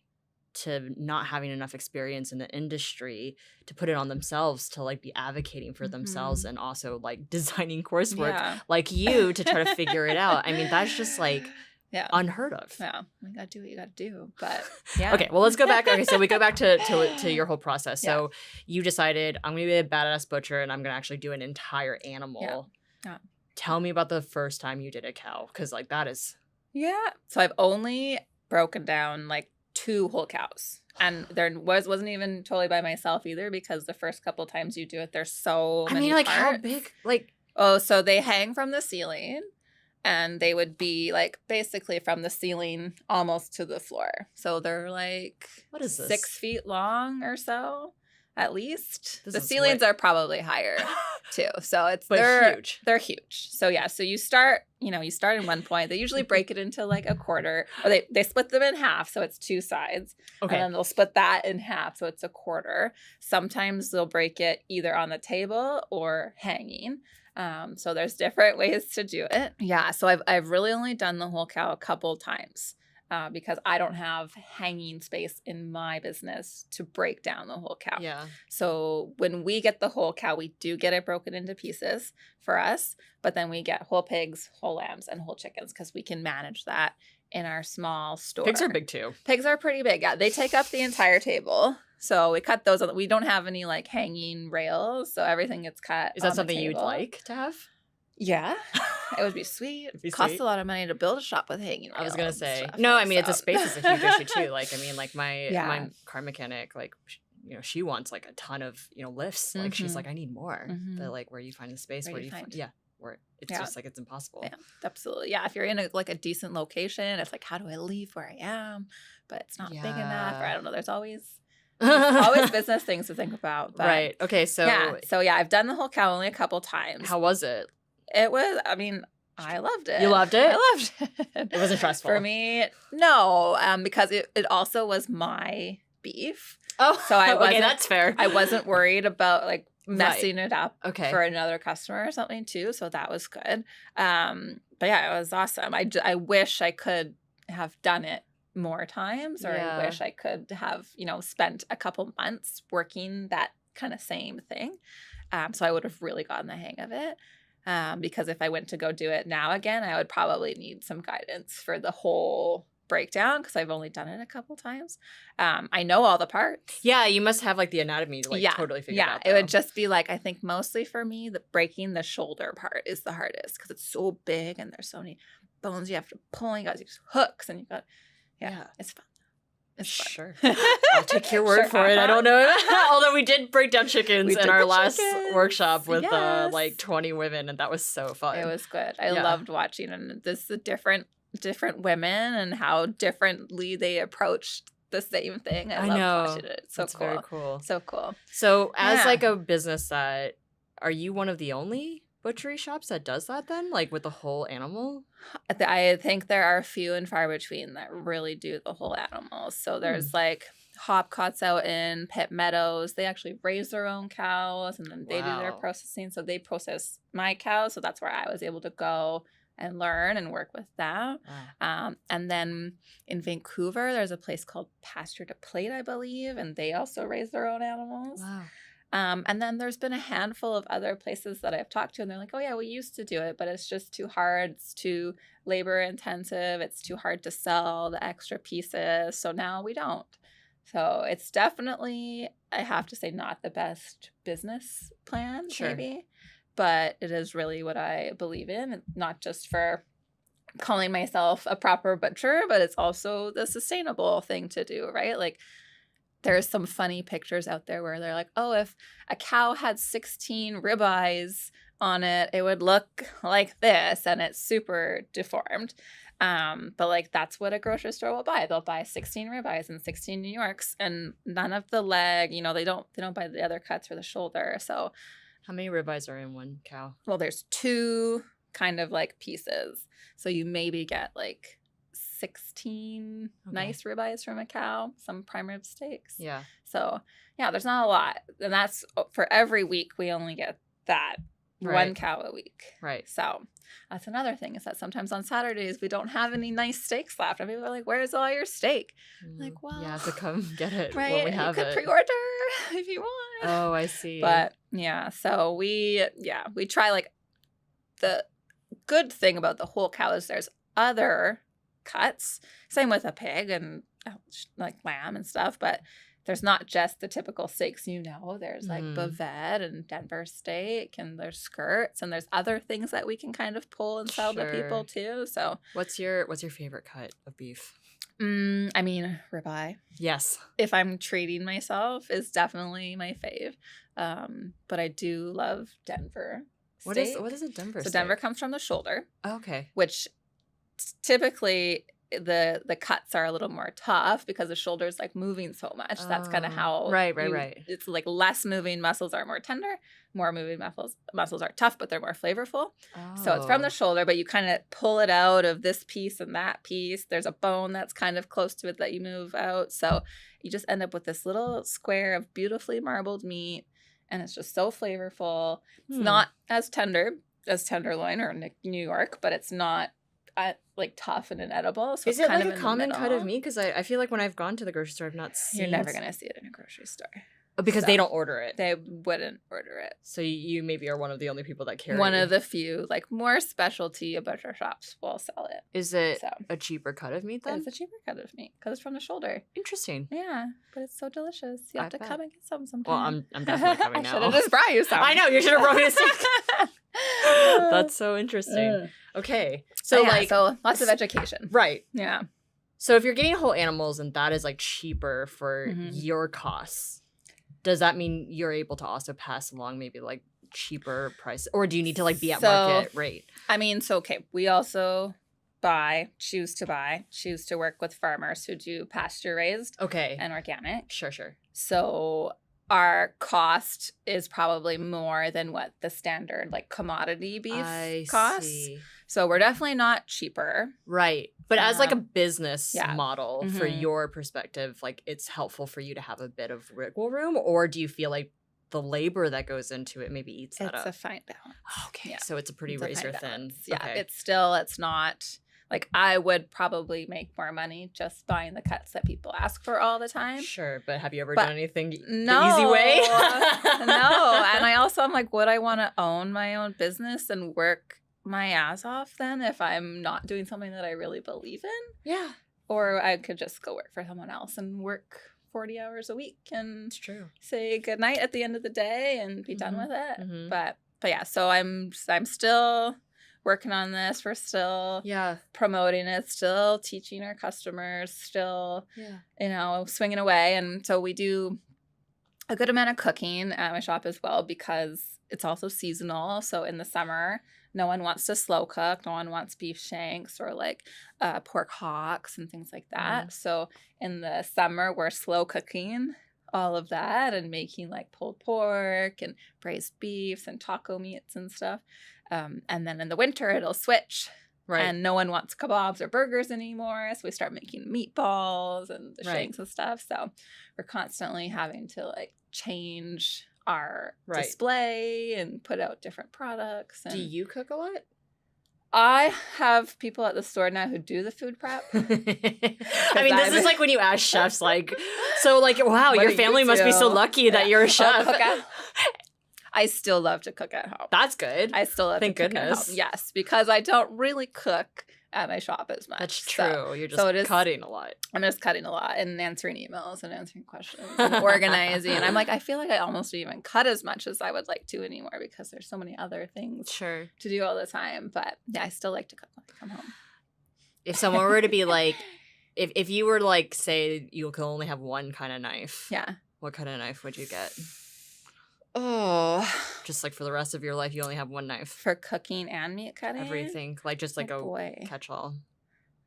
to not having enough experience in the industry to put it on themselves to like be advocating for themselves and also like designing coursework like you to try to figure it out. I mean, that's just like unheard of. Yeah, you gotta do what you gotta do. But yeah. Okay, well, let's go back. Okay, so we go back to your whole process. So you decided, I'm gonna be a badass butcher and I'm gonna actually do an entire animal. Yeah. Tell me about the first time you did a cow, because like that is. Yeah. So I've only broken down like 2 whole cows. And there wasn't even totally by myself either, because the first couple times you do it, there's so many like parts. How big? Like, oh, so they hang from the ceiling, and they would be like basically from the ceiling almost to the floor. So they're like, what is this? 6 feet long or so, at least. This the is ceilings are probably higher too. So they're huge. They're huge. So yeah, so you start in one point. They usually break it into like a quarter, or they split them in half, so it's 2 sides. Okay. And then they'll split that in half, so it's a quarter. Sometimes they'll break it either on the table or hanging. So there's different ways to do it. Yeah, so I've really only done the whole cow a couple times. Because I don't have hanging space in my business to break down the whole cow. Yeah. So when we get the whole cow, we do get it broken into pieces for us, but then we get whole pigs, whole lambs, and whole chickens because we can manage that in our small store. Pigs are big too. Pigs are pretty big. Yeah, they take up the entire table. So we cut those. We don't have any like hanging rails, so everything gets cut. Is that something you'd like to have? Yeah, it would be sweet. It costs a lot of money to build a shop with hanging rails. I was gonna say no. I mean, it's a space is a huge issue too. Like, I mean, like my car mechanic, like, she wants like a ton of lifts. Like, she's like, I need more. But like, where do you find the space? Where do you find? Yeah, where it's just like it's impossible. Yeah, absolutely. Yeah, if you're in a decent location, it's like, how do I leave where I am? But it's not big enough. Or I don't know. There's always business things to think about. But right. Okay. So I've done the whole cow only a couple times. How was it? It was, I mean, I loved it. You loved it? I loved it. It wasn't stressful. For me, no, because it also was my beef. Oh, so okay, that's fair. I wasn't worried about like messing it up for another customer or something too. So that was good. But yeah, it was awesome. I wish I could have done it more times, or I wish I could have, spent a couple months working that kind of same thing. So I would have really gotten the hang of it. Because if I went to go do it now again, I would probably need some guidance for the whole breakdown because I've only done it a couple times. I know all the parts. Yeah, you must have like the anatomy to totally figure it out. Yeah, it would just be like, I think mostly for me, the breaking the shoulder part is the hardest because it's so big and there's so many bones you have to pull and you got these hooks and you got, it's fun. It's sure. I'll take your word for it. I don't know. Although we did break down chickens in our last workshop with like 20 women, and that was so fun. It was good. I loved watching, and this the different women and how differently they approached the same thing. I loved watching it. It's so cool. Very cool. So cool. So as like a business that, are you one of the only butchery shops that does that then, like with the whole animal? I think there are few and far between that really do the whole animal. So there's like Hopcots out in Pitt Meadows. They actually raise their own cows and then they do their processing. So they process my cows. So that's where I was able to go and learn and work with that. And then in Vancouver, there's a place called Pasture to Plate, I believe, and they also raise their own animals. Wow. And then there's been a handful of other places that I've talked to, and they're like, oh, yeah, we used to do it, but it's just too hard. It's too labor intensive. It's too hard to sell the extra pieces. So now we don't. So it's definitely, I have to say, not the best business plan, maybe, but it is really what I believe in, not just for calling myself a proper butcher, but it's also the sustainable thing to do, right? Like, there's some funny pictures out there where they're like, oh, if a cow had 16 ribeyes on it, it would look like this, and it's super deformed. But like that's what a grocery store will buy. They'll buy 16 ribeyes and 16 New Yorks, and none of the leg. They don't buy the other cuts for the shoulder. So, how many ribeyes are in one cow? Well, there's 2 kind of like pieces, so you maybe get like 16 nice ribeyes from a cow, some prime rib steaks. Yeah. So, yeah, there's not a lot. And that's for every week we only get that 1 cow a week. Right. So that's another thing, is that sometimes on Saturdays we don't have any nice steaks left. And people are like, where's all your steak? I'm like, well, you have to come get it right, when we have you could it. pre-order if you want. Oh, I see. But yeah, so we try, like, the good thing about the whole cow is there's other cuts. Same with a pig and like lamb and stuff, but there's not just the typical steaks, there's like bavette and Denver steak, and there's skirts, and there's other things that we can kind of pull and sell to people too. So what's your favorite cut of beef? I mean, ribeye. Yes. If I'm treating myself, is definitely my fave. But I do love Denver steak. What is a Denver steak? So Denver comes from the shoulder. Oh, okay. Which typically the cuts are a little more tough because the shoulder is like moving so much. That's kind of how right. It's like less moving muscles are more tender, more moving muscles are tough, but they're more flavorful. So it's from the shoulder, but you kind of pull it out of this piece and that piece. There's a bone that's kind of close to it that you move out. So you just end up with this little square of beautifully marbled meat, and it's just so flavorful. It's not as tender as tenderloin or New York, but it's not like tough and inedible. So is it like a common cut of meat? Because I feel like when I've gone to the grocery store, I've not seen. You're never gonna see it in a grocery store. Because they don't order it. They wouldn't order it. So you maybe are one of the only people that carry. One of the few, like, more specialty butcher shops will sell it. Is it a cheaper cut of meat then? It's a cheaper cut of meat because it's from the shoulder. Interesting. Yeah, but it's so delicious. You have to come and get some sometime. Well, I'm definitely coming now. I should have just brought you some. I know, you should have brought me a steak. That's so interesting. Okay. So so lots of education. Right. Yeah. So if you're getting whole animals and that is like cheaper for your costs, does that mean you're able to also pass along maybe like cheaper price, or do you need to like be at market rate? I mean, we also choose to work with farmers who do pasture raised and organic. Sure. So our cost is probably more than what the standard like commodity beef costs. See. So we're definitely not cheaper. Right. But as like a business model for Mm-hmm. your perspective, like it's helpful for you to have a bit of wiggle room, or do you feel like the labor that goes into it maybe eats that up? It's a fine balance. Okay. Yeah. So it's a pretty razor thin. Yeah. Okay. It's not like I would probably make more money just buying the cuts that people ask for all the time. Sure. But have you ever done anything the easy way? No. And I also am like, would I want to own my own business and work my ass off then if I'm not doing something that I really believe in? Yeah. Or I could just go work for someone else and work 40 hours a week and say goodnight at the end of the day and be done with it. Mm-hmm. But yeah, so I'm still working on this. We're still promoting it, still teaching our customers, still swinging away. And so we do a good amount of cooking at my shop as well because it's also seasonal. So in the summer, no one wants to slow cook. No one wants beef shanks or like pork hocks and things like that. So in the summer, we're slow cooking all of that and making like pulled pork and braised beefs and taco meats and stuff. And then in the winter, it'll switch. Right. And no one wants kebabs or burgers anymore. So we start making meatballs and the shanks and stuff. So we're constantly having to like change our display and put out different products. And do you cook a lot? I have people at the store now who do the food prep. I mean, this is like when you ask chefs, like, so like, wow, your family must be so lucky that you're a chef. I still love to cook at home. That's good. I still love to cook at home. Yes, because I don't really cook at my shop as much. That's true. So, you're just cutting a lot. I'm just cutting a lot and answering emails and answering questions and organizing. And I'm like, I feel like I almost don't even cut as much as I would like to anymore because there's so many other things to do all the time. But yeah, I still like to cook when I come home. If someone were to be like, if you were like, say you can only have one kind of knife. Yeah. What kind of knife would you get? Oh. Just like for the rest of your life, you only have one knife. For cooking and meat cutting? Everything. Like just like catch-all.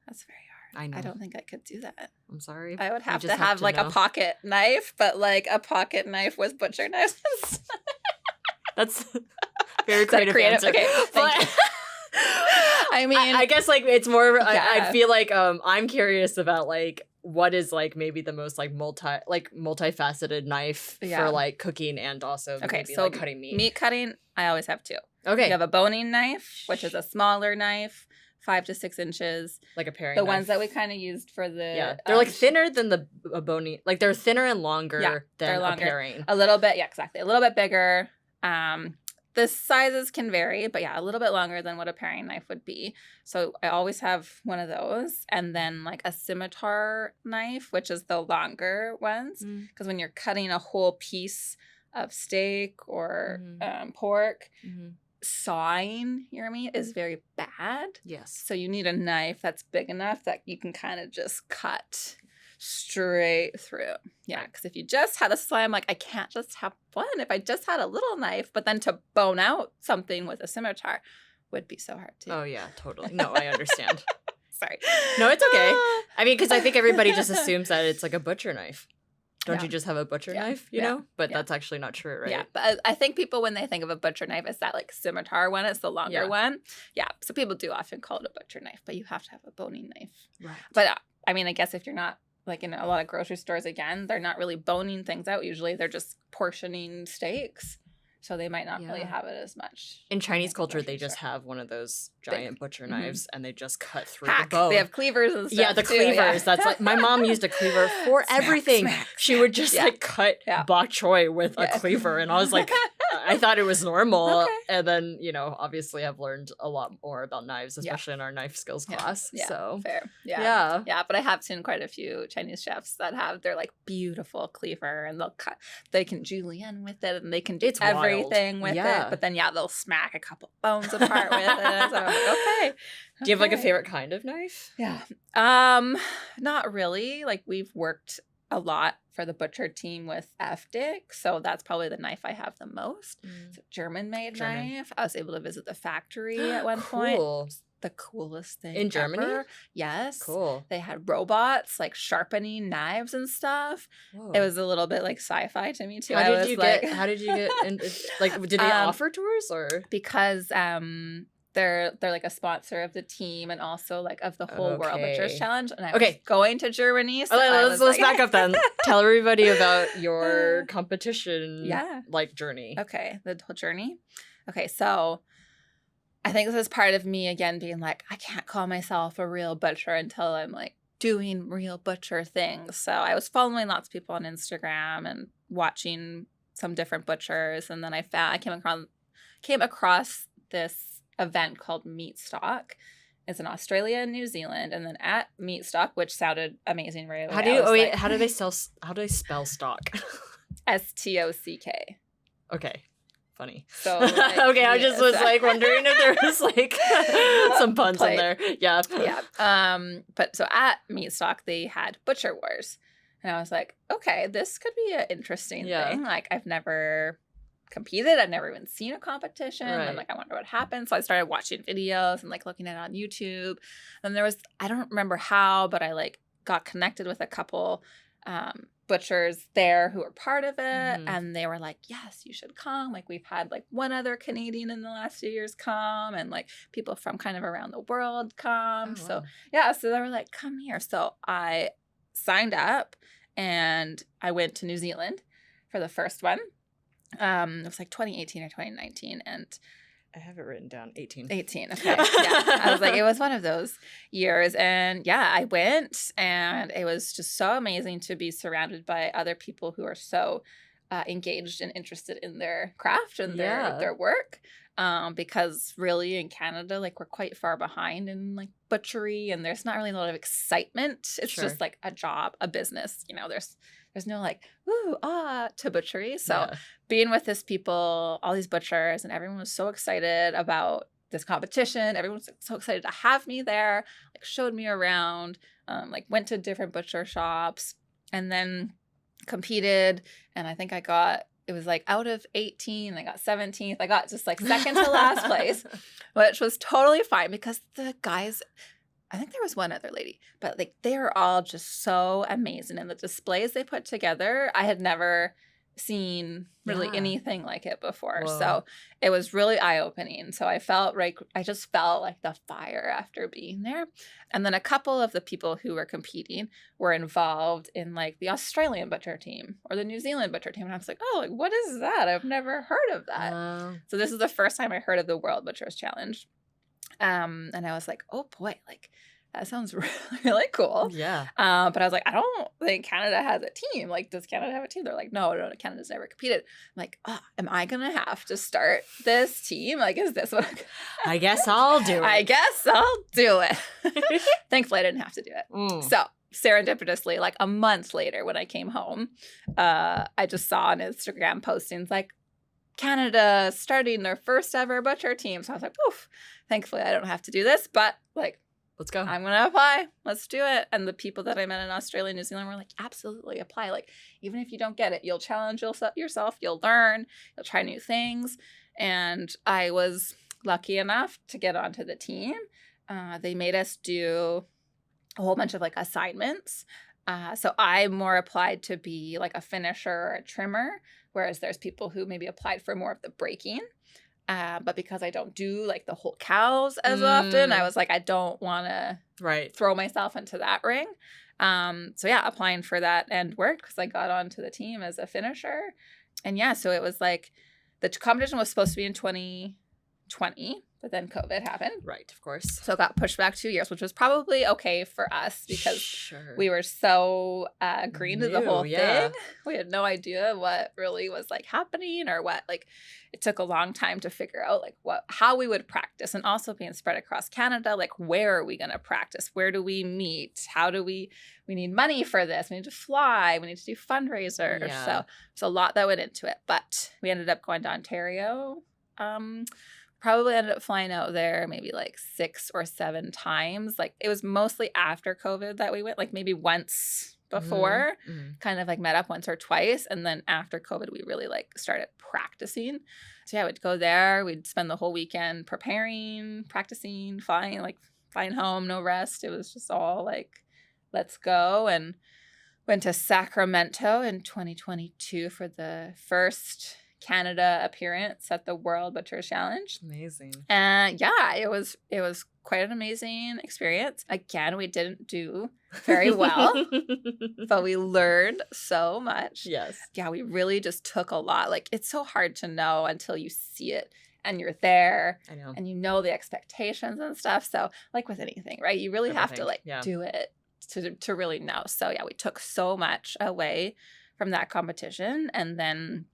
That's very hard. I know. I don't think I could do that. I'm sorry. I would have to have like a pocket knife, but like a pocket knife with butcher knives. That's very creative answer. Okay, but I mean, I guess like it's more. I feel like I'm curious about like what is like maybe the most like multifaceted knife for like cooking and also maybe so like cutting meat? Meat cutting, I always have 2. Okay. You have a boning knife, which is a smaller knife, 5 to 6 inches. Like a paring The knife. ones that we kind of used for the... they're like thinner than the boning. Like they're thinner and longer than a paring. A little bit, exactly. A little bit bigger. The sizes can vary, but a little bit longer than what a paring knife would be. So I always have one of those. And then like a scimitar knife, which is the longer ones. Because when you're cutting a whole piece of steak or pork, sawing your meat is very bad. Yes. So you need a knife that's big enough that you can kind of just cut straight through. Yeah, because if you just had a slime, like I can't just have one. If I just had a little knife, but then to bone out something with a scimitar would be so hard too. Oh yeah, totally. No, I understand. Sorry. No, it's okay. I mean, because I think everybody just assumes that it's like a butcher knife. Don't you just have a butcher knife, you know? But that's actually not true, right? Yeah, but I think people, when they think of a butcher knife, it's that like scimitar one. It's the longer one. Yeah, so people do often call it a butcher knife, but you have to have a boning knife. Right. But I mean, I guess if you're not, like in a lot of grocery stores, again, they're not really boning things out. Usually they're just portioning steaks. So they might not really have it as much. In Chinese culture, they just have one of those giant butcher knives and they just cut through Hack. the bone. They have cleavers and stuff. Yeah, the cleavers. Yeah. That's like, my mom used a cleaver for everything. Smack. She would just like cut bok choy with a cleaver. And I was like, I thought it was normal. Okay. And then, you know, obviously I've learned a lot more about knives, especially in our knife skills class. Yeah, so fair. Yeah. But I have seen quite a few Chinese chefs that have their like beautiful cleaver and they can julienne with it and they can do everything with it. But then, they'll smack a couple bones apart with it. So I'm like, okay. Do you have like a favorite kind of knife? Yeah. Not really. Like we've worked a lot for the butcher team with FDIC. So that's probably the knife I have the most. It's a German-made knife. I was able to visit the factory at one point. The coolest thing in Germany ever. Yes. Cool. They had robots like sharpening knives and stuff. Whoa. It was a little bit like sci-fi to me too. How did you get in, like did they offer tours or? Because they're like a sponsor of the team and also like of the whole World Butchers Challenge, and I was going to Germany. So let's back up then. Tell everybody about your competition like journey. Okay, the whole journey. Okay, so I think this is part of me again being like, I can't call myself a real butcher until I'm like doing real butcher things. So I was following lots of people on Instagram and watching some different butchers, and then I came across this event called Meat Stock. It's in Australia and New Zealand, and then at Meat Stock, which sounded amazing right away. How do they spell stock? STOCK. Okay. Funny. So like, okay, I just was like wondering if there was like some puns in there. Yeah. But so at Meat Stock they had Butcher Wars. And I was like, okay, this could be an interesting thing. Like I've never competed. I've never even seen a competition. Right. I'm like, I wonder what happened. So I started watching videos and like looking at it on YouTube. And there was, I don't remember how, but I like got connected with a couple butchers there who were part of it, and they were like, yes, you should come. Like we've had like one other Canadian in the last few years come, and like people from kind of around the world come. So they were like, come here. So I signed up and I went to New Zealand for the first one. It was like 2018 or 2019, and I have it written down. 18. Okay. Yeah. I was like, it was one of those years. And I went, and it was just so amazing to be surrounded by other people who are so engaged and interested in their craft and their work. Because really in Canada, like we're quite far behind in like butchery, and there's not really a lot of excitement. It's just like a job, a business, you know, there's no like, to butchery. So being with this people, all these butchers, and everyone was so excited about this competition. Everyone was so excited to have me there, like showed me around, like went to different butcher shops, and then competed. And I think it was like out of 18, I got 17th. I got just like second to last place, which was totally fine because the guys, I think there was one other lady, but like they were all just so amazing. And the displays they put together, I had never seen really Yeah. anything like it before. Whoa. So it was really eye-opening. So I just felt like the fire after being there. And then a couple of the people who were competing were involved in like the Australian butcher team or the New Zealand butcher team. And I was like, oh, like, what is that? I've never heard of that. So this is the first time I heard of the World Butchers Challenge. And I was like, oh boy, like that sounds really, really cool. Yeah. But I was like, I don't think Canada has a team. Like, does Canada have a team? They're like, no, Canada's never competed. I'm like, oh, am I going to have to start this team? Like, is this what I guess I'll do it. I guess I'll do it. Thankfully, I didn't have to do it. So serendipitously, like a month later when I came home, I just saw on Instagram postings like, Canada starting their first ever butcher team. So I was like, oof, thankfully I don't have to do this, but like, let's go. I'm going to apply. Let's do it. And the people that I met in Australia and New Zealand were like, absolutely apply. Like, even if you don't get it, you'll challenge yourself, you'll learn, you'll try new things. And I was lucky enough to get onto the team. They made us do a whole bunch of like assignments. So I more applied to be like a finisher or a trimmer, whereas there's people who maybe applied for more of the breaking. But because I don't do like the whole cows as often, I was like, I don't want to throw myself into that ring. So yeah, applying for that and worked because I got onto the team as a finisher. And yeah, so it was like the competition was supposed to be in 2020, but then COVID happened. Right, of course. So it got pushed back 2 years, which was probably okay for us because we were so green to the whole thing. We had no idea what really was like happening or what, like it took a long time to figure out like how we would practice, and also being spread across Canada, like where are we going to practice? Where do we meet? How do we need money for this? We need to fly. We need to do fundraisers. So there's a lot that went into it, but we ended up going to Ontario. Probably ended up flying out there maybe like 6 or 7 times. Like it was mostly after COVID that we went, like maybe once before, kind of like met up once or twice. And then after COVID, we really like started practicing. So yeah, we'd go there. We'd spend the whole weekend preparing, practicing, flying home, no rest. It was just all like, let's go. And went to Sacramento in 2022 for the first Canada appearance at the World Butcher Challenge. Amazing. And yeah, it was quite an amazing experience. Again, we didn't do very well, but we learned so much. Yes. Yeah, we really just took a lot. Like it's so hard to know until you see it and you're there. I know. And you know the expectations and stuff. So like with anything, right? You really have to like do it to really know. So yeah, we took so much away from that competition. And then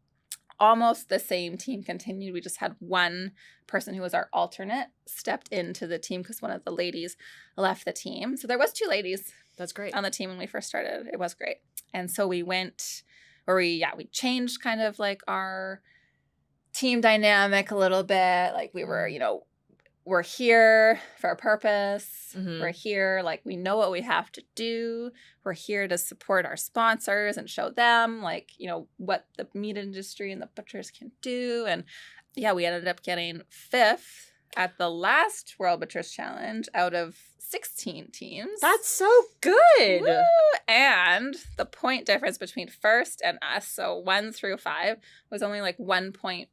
almost the same team continued. We just had one person who was our alternate stepped into the team because one of the ladies left the team. So there was 2 ladies. That's great. On the team when we first started. It was great. And so we went, or we changed kind of like our team dynamic a little bit. Like we were, we're here for a purpose. We're here, like we know what we have to do. We're here to support our sponsors and show them like, what the meat industry and the butchers can do. And yeah, we ended up getting 5th at the last World Butchers Challenge out of 16 teams. That's so good. Woo! And the point difference between first and us, so 1 through 5, was only like 1.5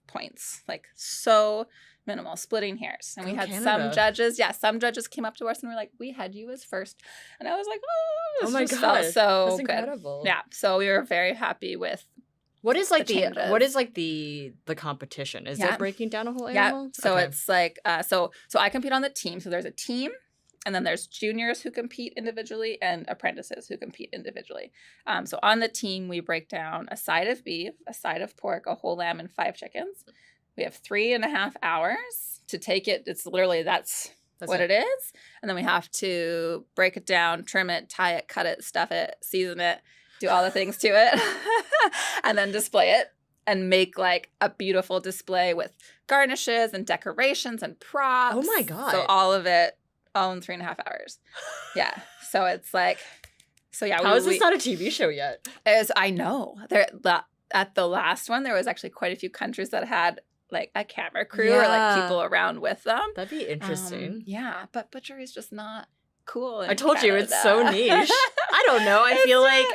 points. Like so minimal, splitting hairs. And we had some judges came up to us and were like, we had you as first. And I was like, oh my god, felt so that's good. Incredible. Yeah, so we were very happy with what is like the competition? Is it breaking down a whole animal? Yeah. So it's like so I compete on the team. So there's a team, and then there's juniors who compete individually and apprentices who compete individually. So on the team, we break down a side of beef, a side of pork, a whole lamb, and 5 chickens. We have 3.5 hours to take it. It's literally that's what it is. And then we have to break it down, trim it, tie it, cut it, stuff it, season it, do all the things to it, and then display it and make like a beautiful display with garnishes and decorations and props. Oh my god. So all of it all in 3.5 hours. Yeah. So it's like, how is this not a TV show yet? I know. At the last one, there was actually quite a few countries that had like a camera crew or like people around with them. That'd be interesting. But butchery is just not cool. I told you, it's so niche. I don't know. I feel like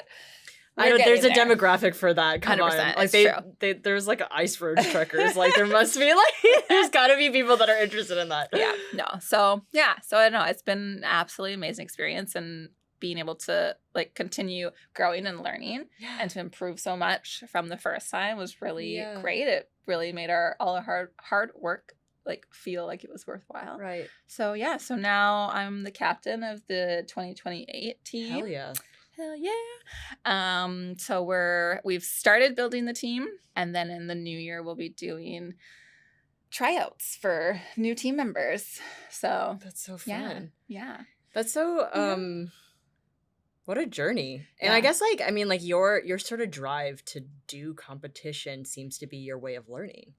I know there's a there. demographic for that. Come 100%, on, like it's true. there's like ice road truckers. Like there must be like there's got to be people that are interested in that. Yeah, no. So I don't know. It's been an absolutely amazing experience, and being able to like continue growing and learning and to improve so much from the first time was really great. It really made all our hard work like feel like it was worthwhile. Right. So so now I'm the captain of the 2028 team. Hell yeah. Hell yeah. So we've started building the team, and then in the new year we'll be doing tryouts for new team members. So that's so fun. Yeah. That's so what a journey. And I guess like I mean like your sort of drive to do competition seems to be your way of learning.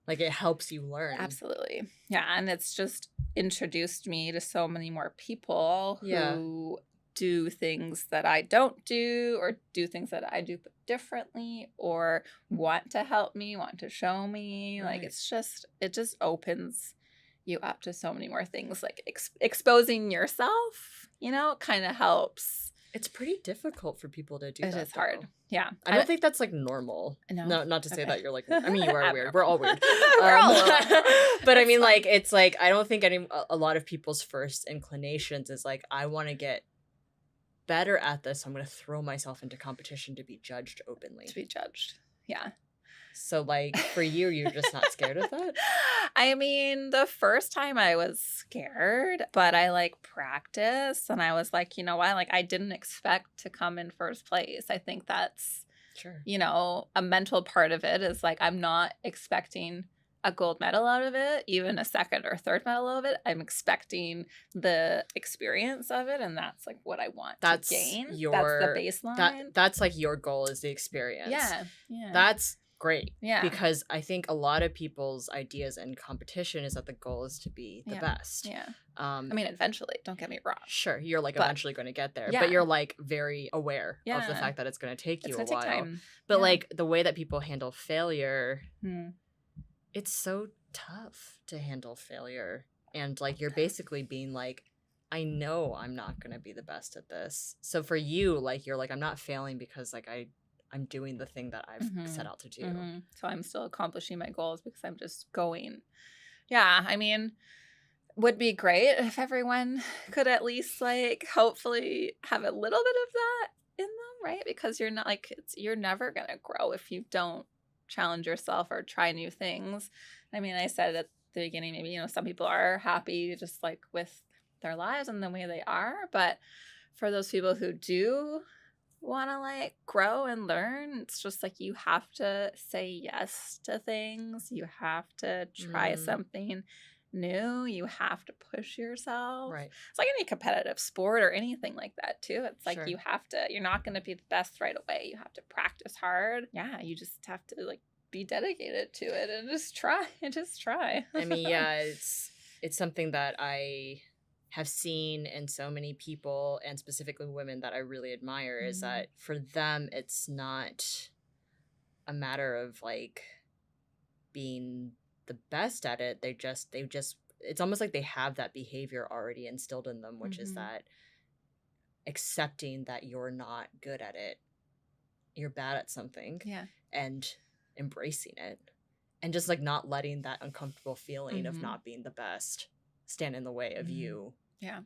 Like it helps you learn. Absolutely. Yeah, and it's just introduced me to so many more people who do things that I don't do, or do things that I do differently, or want to help me, want to show me. Right. Like it just opens you up to so many more things. Like exposing yourself, kind of helps. It's pretty difficult for people to do that. It is hard. Yeah. I don't think that's like normal. No. Not to say that you're like, I mean, you are weird. We're all weird. We're all but I mean, like, it's like, I don't think a lot of people's first inclinations is like, I want to get better at this. I'm going to throw myself into competition to be judged openly. To be judged. Yeah. So like for you, you're just not scared of that? I mean, the first time I was scared, but I like practiced, and I was like, you know what? Like I didn't expect to come in first place. I think that's, a mental part of it is like, I'm not expecting a gold medal out of it, even a second or third medal out of it. I'm expecting the experience of it, and that's like what I want to gain. That's the baseline. That's like your goal is the experience. Yeah. That's great. Yeah. Because I think a lot of people's ideas in competition is that the goal is to be the best. Yeah. I mean, eventually, don't get me wrong. Sure, you're like eventually going to get there, but you're like very aware of the fact that it's going to take you a while. Time. But like the way that people handle failure, it's so tough to handle failure. And like you're basically being like, I know I'm not going to be the best at this. So for you, like you're like, I'm not failing because like I'm doing the thing that I've set out to do. So I'm still accomplishing my goals because I'm just going. Yeah, I mean, would be great if everyone could at least like hopefully have a little bit of that in them, right? Because you're not like you're never gonna grow if you don't challenge yourself or try new things. I mean, I said at the beginning, maybe some people are happy just like with their lives and the way they are, but for those people who do want to like grow and learn, it's just like you have to say yes to things. You have to try something new. You have to push yourself. Right. It's like any competitive sport or anything like that too. It's like you have to, you're not going to be the best right away. You have to practice hard. Yeah, you just have to like be dedicated to it and just try. I mean, yeah, it's something that I have seen in so many people, and specifically women, that I really admire, is that for them it's not a matter of like being the best at it. They just it's almost like they have that behavior already instilled in them, which is that accepting that you're not good at it, you're bad at something, and embracing it, and just like not letting that uncomfortable feeling of not being the best stand in the way of you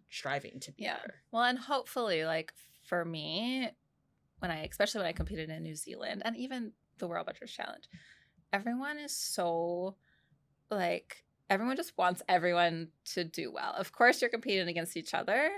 striving to be better. Well, and hopefully like for me, especially when I competed in New Zealand and even the World Butchers Challenge, everyone is so like, everyone just wants everyone to do well. Of course you're competing against each other,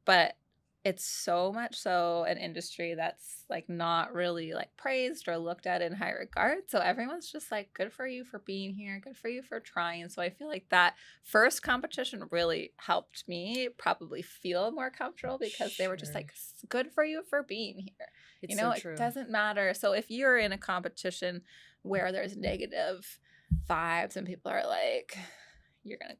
but it's so much so an industry that's like not really like praised or looked at in high regard. So everyone's just like, good for you for being here. Good for you for trying. So I feel like that first competition really helped me probably feel more comfortable, because they were just like, good for you for being here. It's so true. It doesn't matter. So if you're in a competition where there's negative vibes and people are like,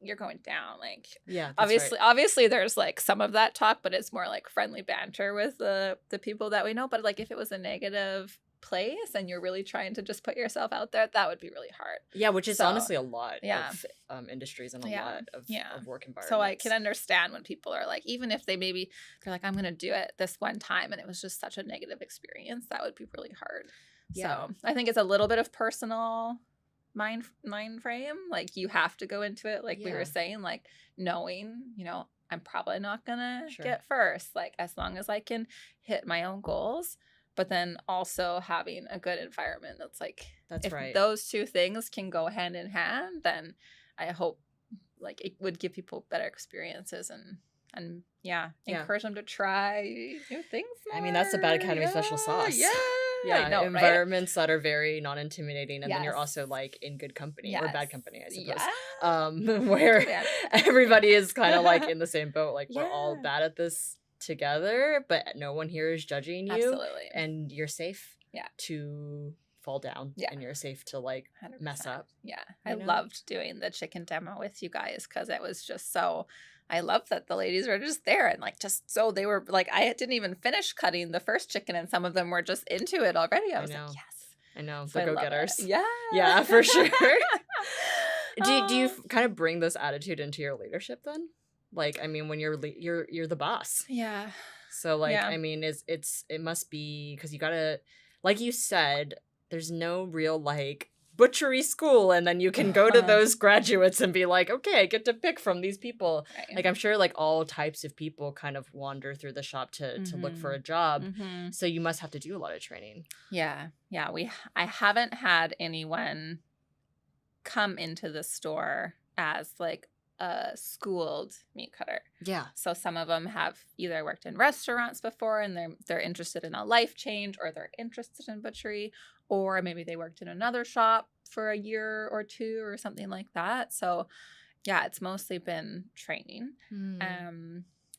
you're going down, like obviously there's like some of that talk, but it's more like friendly banter with the people that we know. But like if it was a negative place and you're really trying to just put yourself out there, that would be really hard. Yeah, which is honestly a lot of industries and a lot of work environments. So I can understand when people are like, even if they're like, I'm going to do it this one time and it was just such a negative experience, that would be really hard. Yeah. So I think it's a little bit of personal mind frame. Like you have to go into it, like we were saying, like knowing, you know, I'm probably not going to get first, like as long as I can hit my own goals. But then also having a good environment that's like, if those two things can go hand in hand, then I hope like it would give people better experiences and encourage them to try new things more. I mean, that's the Bad Academy special sauce. Yeah, know, environments that are very non-intimidating, and then you're also like in good company or bad company, I suppose. Where everybody is kind of like in the same boat, like we're all bad at this together, but no one here is judging you. Absolutely. And you're safe to fall down and you're safe to like 100%. Mess up. Yeah. I loved doing the chicken demo with you guys because it was just so, I loved that the ladies were just there and like just so they were like, I didn't even finish cutting the first chicken and some of them were just into it already. I was like, yes. I know. So the go-getters. Yeah. Yeah, for sure. Do you kind of bring this attitude into your leadership then? Like, I mean, when you're the boss. Yeah. So like, I mean, it must be because you gotta, like you said, there's no real like butchery school, and then you can go to those graduates and be like, okay, I get to pick from these people. Right. Like I'm sure like all types of people kind of wander through the shop to look for a job. Mm-hmm. So you must have to do a lot of training. Yeah. Yeah. I haven't had anyone come into the store as like a schooled meat cutter. Yeah. So some of them have either worked in restaurants before and they're interested in a life change, or they're interested in butchery, or maybe they worked in another shop for a year or two or something like that. So yeah, it's mostly been training.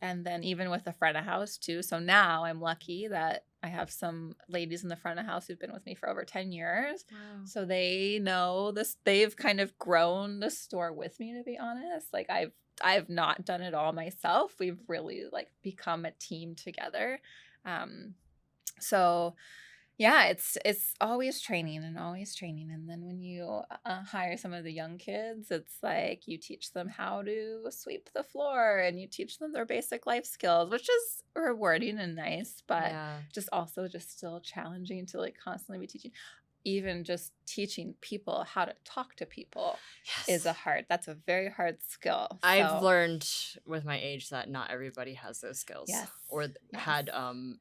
And then even with the front of house too. So now I'm lucky that I have some ladies in the front of house who've been with me for over 10 years. Wow. So they know this. They've kind of grown the store with me, to be honest. Like I've not done it all myself. We've really like become a team together. So yeah, it's always training. And then when you hire some of the young kids, it's like you teach them how to sweep the floor and you teach them their basic life skills, which is rewarding and nice, but just still challenging to like constantly be teaching. Even just teaching people how to talk to people is that's a very hard skill. So. I've learned with my age that not everybody has those skills or had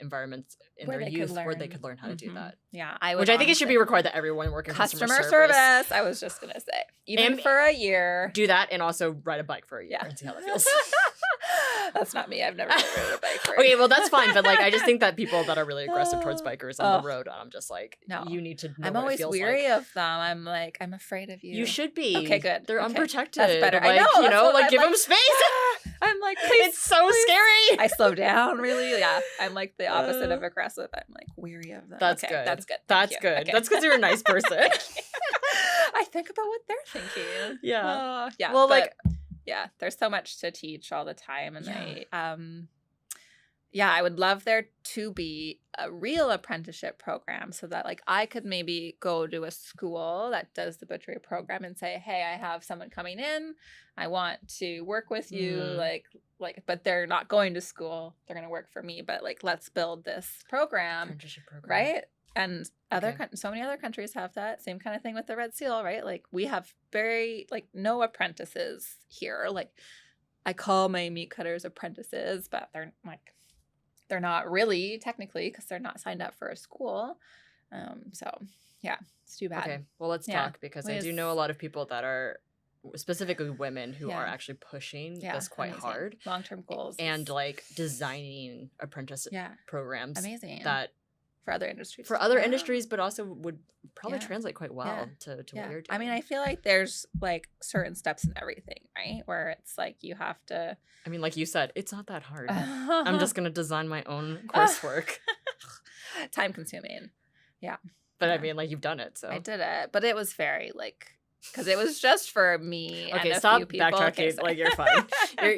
environments in their youth where they could learn how to do that. Yeah. Which I think it should be required that everyone work in customer service. I was just going to say, even for a year. Do that and also ride a bike for a year and see how that feels. That's not me. I've never ridden a bike. Okay, well, that's fine. But like, I just think that people that are really aggressive towards bikers on the road, I'm just like, you need to know I'm what always it feels weary like. of them. I'm like, I'm afraid of you. You should be. Okay, good. They're unprotected. That's better. Like, I know. Like give them space. I'm like, please. It's so scary. I slow down, really. Yeah. I'm like the opposite of aggressive. I'm like weary of them. That's good. That's good. That's good. Okay. That's because you're a nice person. I think about what they're thinking. Yeah. Yeah. Well, like, yeah, there's so much to teach all the time. And I would love there to be a real apprenticeship program so that like I could maybe go to a school that does the butchery program and say, hey, I have someone coming in. I want to work with you. Like, but they're not going to school. They're going to work for me. But like, let's build this program. Apprenticeship program. Right. And so many other countries have that same kind of thing with the Red Seal, right? Like we have very like no apprentices here. Like I call my meat cutters apprentices, but they're not really technically because they're not signed up for a school. So yeah, it's too bad. Okay, well let's talk because I do know a lot of people that are specifically women who are actually pushing this quite hard. Long-term goals. And like designing apprenticeship programs. Amazing. That for other industries. For other industries, but also would probably translate quite well to what you're doing. I mean, I feel like there's like certain steps in everything, right? Where it's like you have to. I mean, like you said, it's not that hard. I'm just going to design my own coursework. Time consuming. Yeah. But I mean, like you've done it, so. I did it, but it was very like because it was just for me and Okay, a stop few people. backtracking. Okay, sorry. Like, you're fine.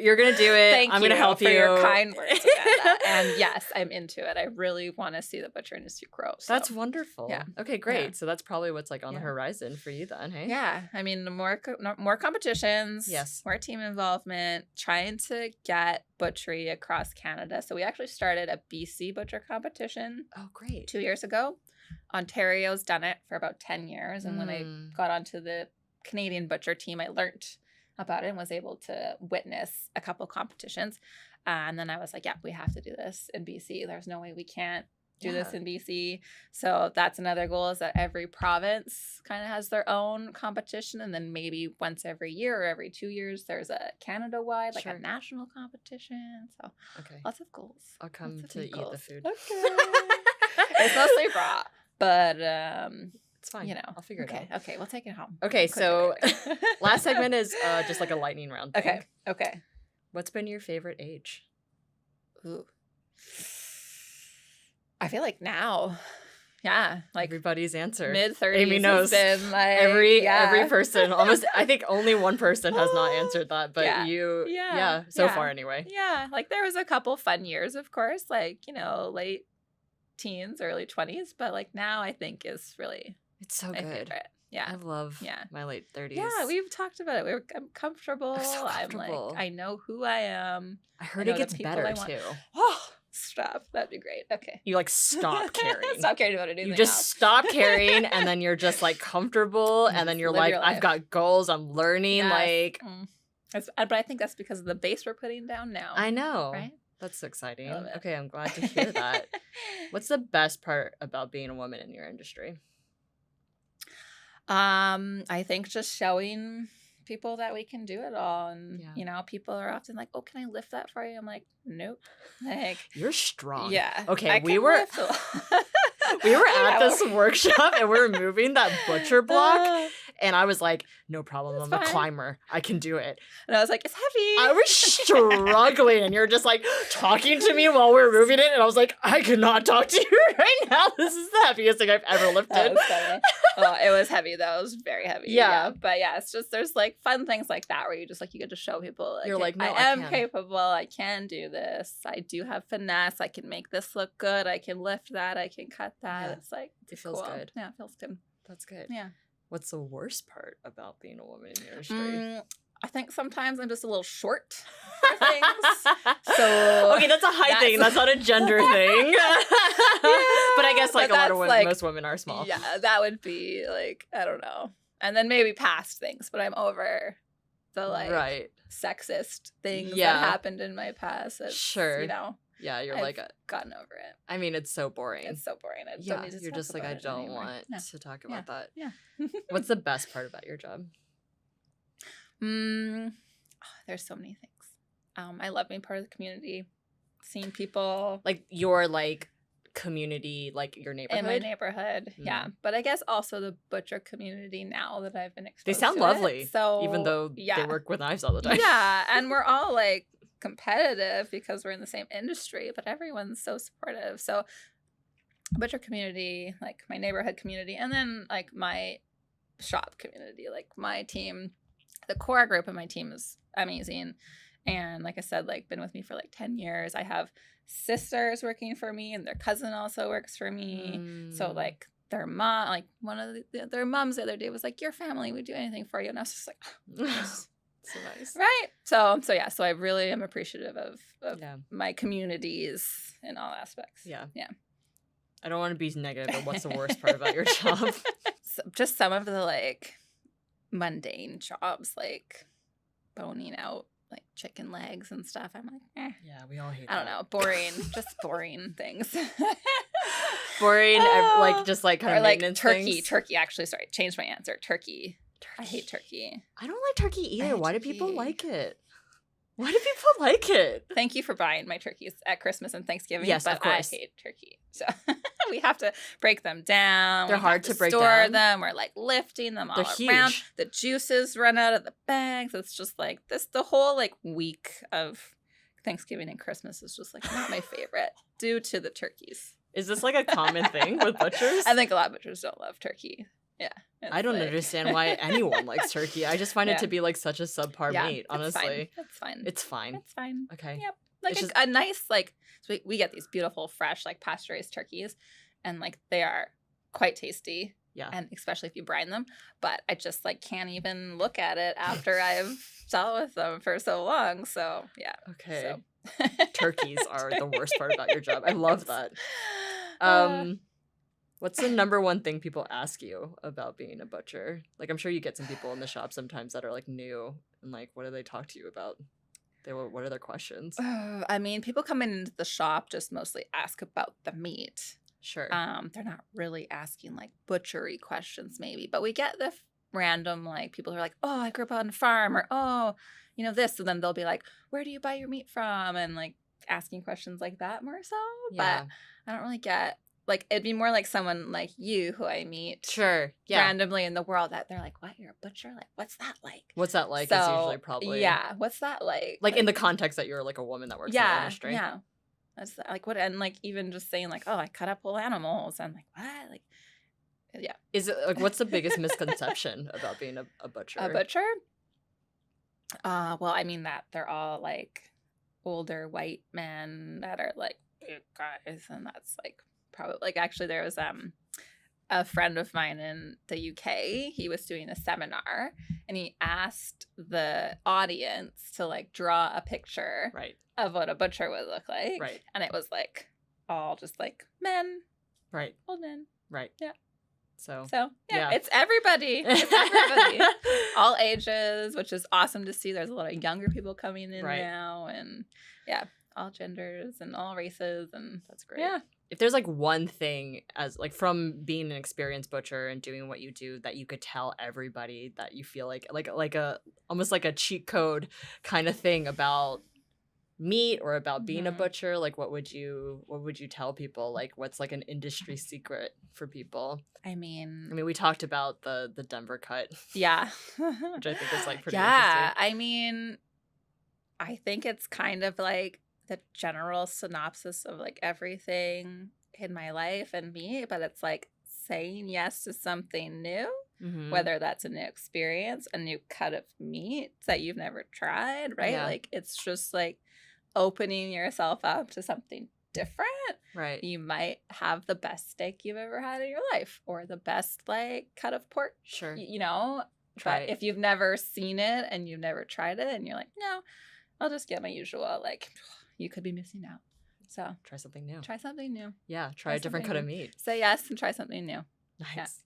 You're gonna do it. Thank I'm you gonna help for you. your kind words, Amanda. And yes, I'm into it. I really want to see the butcher industry grow. So. That's wonderful. Yeah. Okay, great. Yeah. So that's probably what's like on the horizon for you then, hey? Yeah, I mean, more competitions. Yes. More team involvement. Trying to get butchery across Canada. So we actually started a BC butcher competition. Oh, great. 2 years ago. Ontario's done it for about 10 years, and when I got onto the Canadian butcher team, I learned about it and was able to witness a couple competitions. And then I was like, yeah, we have to do this in BC. There's no way we can't do this in BC. So that's another goal, is that every province kind of has their own competition. And then maybe once every year or every 2 years, there's a Canada-wide, like a national competition. So lots of goals. I'll come to eat the food. Okay. It's mostly raw, but it's fine. You know, I'll figure it out. Okay, we'll take it home. Okay, so last segment is just like a lightning round thing. Okay. What's been your favorite age? Ooh. I feel like now, like everybody's answer. Mid-30s. Amy knows. Has been like, every person, almost. I think only one person has not answered that, but so far anyway. Yeah, like there was a couple fun years, of course, like, you know, late teens, early 20s, but like now I think is really it's so my good. favorite. Yeah, I love my late 30s. Yeah, we've talked about it. I'm comfortable. I'm like, I know who I am. I heard it gets better too. Oh, stop. That'd be great. Okay. You like stop caring. Stop caring about anything. You just else. stop caring, and then you're just like comfortable, and then you're like, I've got goals. I'm learning. Yes. Like, but I think that's because of the base we're putting down now. I know. Right? That's exciting. Okay, I'm glad to hear that. What's the best part about being a woman in your industry? I think just showing people that we can do it all, and you know, people are often like, "Oh, can I lift that for you?" I'm like, "Nope." Like, you're strong. Yeah. Okay, we were at this workshop and we were moving that butcher block, and I was like, "No problem. I'm a climber. I can do it." And I was like, "It's heavy." I was struggling, and you're just like talking to me while we were moving it, and I was like, "I cannot talk to you right now. This is the heaviest thing I've ever lifted." It was heavy though. It was very heavy. Yeah. But yeah, it's just there's like fun things like that where you just like you get to show people like, you're like, no, I am capable. I can do this. I do have finesse. I can make this look good. I can lift that. I can cut that. Yeah. It's like it feels good. Yeah, it feels good. That's good. Yeah. What's the worst part about being a woman in your industry? I think sometimes I'm just a little short for things. So okay, that's a height thing. That's not a gender thing. But I guess like a lot of women, like, most women are small. Yeah, that would be like, I don't know. And then maybe past things, but I'm over the like sexist things that happened in my past. It's, you know. Yeah, you're I've gotten over it. I mean, it's so boring. It's so boring. I don't need to you're just like, I don't want to talk about that. Yeah. What's the best part about your job? There's so many things. I love being part of the community, seeing people. Like your like community, like your neighborhood? In my neighborhood, yeah. But I guess also the butcher community now that I've been exposed to. They sound lovely. So even though they work with knives all the time. Yeah, and we're all like competitive because we're in the same industry, but everyone's so supportive. So butcher community, like my neighborhood community, and then like my shop community, like my team. The core group of my team is amazing. And like I said, like been with me for like 10 years. I have sisters working for me and their cousin also works for me. So like their mom, like one of their moms the other day was like, your family would do anything for you. And I was just like, oh, so nice. Right. So yeah. So I really am appreciative of my communities in all aspects. Yeah. Yeah. I don't want to be negative, but what's the worst part about your job? So just some of the like mundane jobs, like boning out like chicken legs and stuff. I'm like, yeah, we all hate I don't know, boring, just boring things. Boring, like just like kind of like maintenance turkey. things. Turkey, actually, sorry, changed my answer. Turkey. I hate turkey. I don't like turkey either. Why do people like it? Why do people like it? Thank you for buying my turkeys at Christmas and Thanksgiving. Yes, but of course. I hate turkey. So we have to break them down. They're hard to break store down. them. We're like lifting them all around. The juices run out of the bags. It's just like this. The whole like week of Thanksgiving and Christmas is just like not my favorite due to the turkeys. Is this like a common thing with butchers? I think a lot of butchers don't love turkey. I don't understand why anyone likes turkey. I just find it to be like such a subpar meat, honestly. It's fine. It's fine. It's fine. Okay. Yep. Like a nice, like, so we get these beautiful, fresh, like, pasture-raised turkeys, and, like, they are quite tasty. Yeah. And especially if you brine them. But I just, like, can't even look at it after I've dealt with them for so long. So, yeah. Okay. So. Turkeys are the worst part about your job. I love that. What's the number one thing people ask you about being a butcher? Like, I'm sure you get some people in the shop sometimes that are, like, new. And, like, what do they talk to you about? What are their questions? I mean, people coming into the shop just mostly ask about the meat. Sure. They're not really asking, like, butchery questions, maybe. But we get the random, like, people who are like, oh, I grew up on a farm, or, oh, you know, this. And then they'll be like, where do you buy your meat from? And, like, asking questions like that more so. Yeah. But I don't really get, like, it'd be more like someone like you who I meet randomly in the world that they're like, what, you're a butcher? Like, what's that like? What's that like? It's usually probably. Yeah. What's that like? Like, in the context that you're, like, a woman that works in the industry. Yeah. That's like what, and like even just saying like, oh, I cut up whole animals. I'm like, what? Like, yeah. Is it like, what's the biggest misconception about being a butcher? A butcher? Well, I mean that they're all like older white men that are like big guys, and that's like probably like actually there was a friend of mine in the UK. He was doing a seminar, and he asked the audience to like draw a picture of what a butcher would look like. Right. And it was like all just like men. Right. Old men. Right. Yeah. So yeah, it's everybody. It's everybody. All ages, which is awesome to see. There's a lot of younger people coming in now, and yeah, all genders and all races, and that's great. Yeah. If there's like one thing as like from being an experienced butcher and doing what you do that you could tell everybody that you feel like a almost like a cheat code kind of thing about meat or about being a butcher, like what would you tell people? Like what's like an industry secret for people? I mean we talked about the Denver cut. Yeah. Which I think is like pretty interesting. I mean, I think it's kind of like the general synopsis of like everything in my life and me, but it's like saying yes to something new, whether that's a new experience, a new cut of meat that you've never tried, right? Yeah. Like it's just like opening yourself up to something different. Right. You might have the best steak you've ever had in your life, or the best like cut of pork. Sure. You know, Try but if you've never seen it and you've never tried it and you're like, no, I'll just get my usual, like, you could be missing out. So try something new. Try something new. Yeah. Try a different cut of meat. Say yes and try something new. Nice.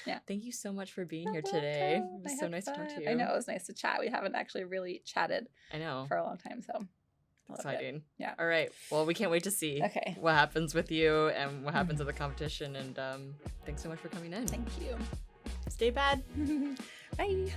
Yeah. Thank you so much for being here today. It was so nice to talk to you. I know, it was nice to chat. We haven't actually really chatted for a long time, so exciting. Yeah. All right. Well, we can't wait to see what happens with you and what happens at the competition. And thanks so much for coming in. Thank you. Stay bad. Bye.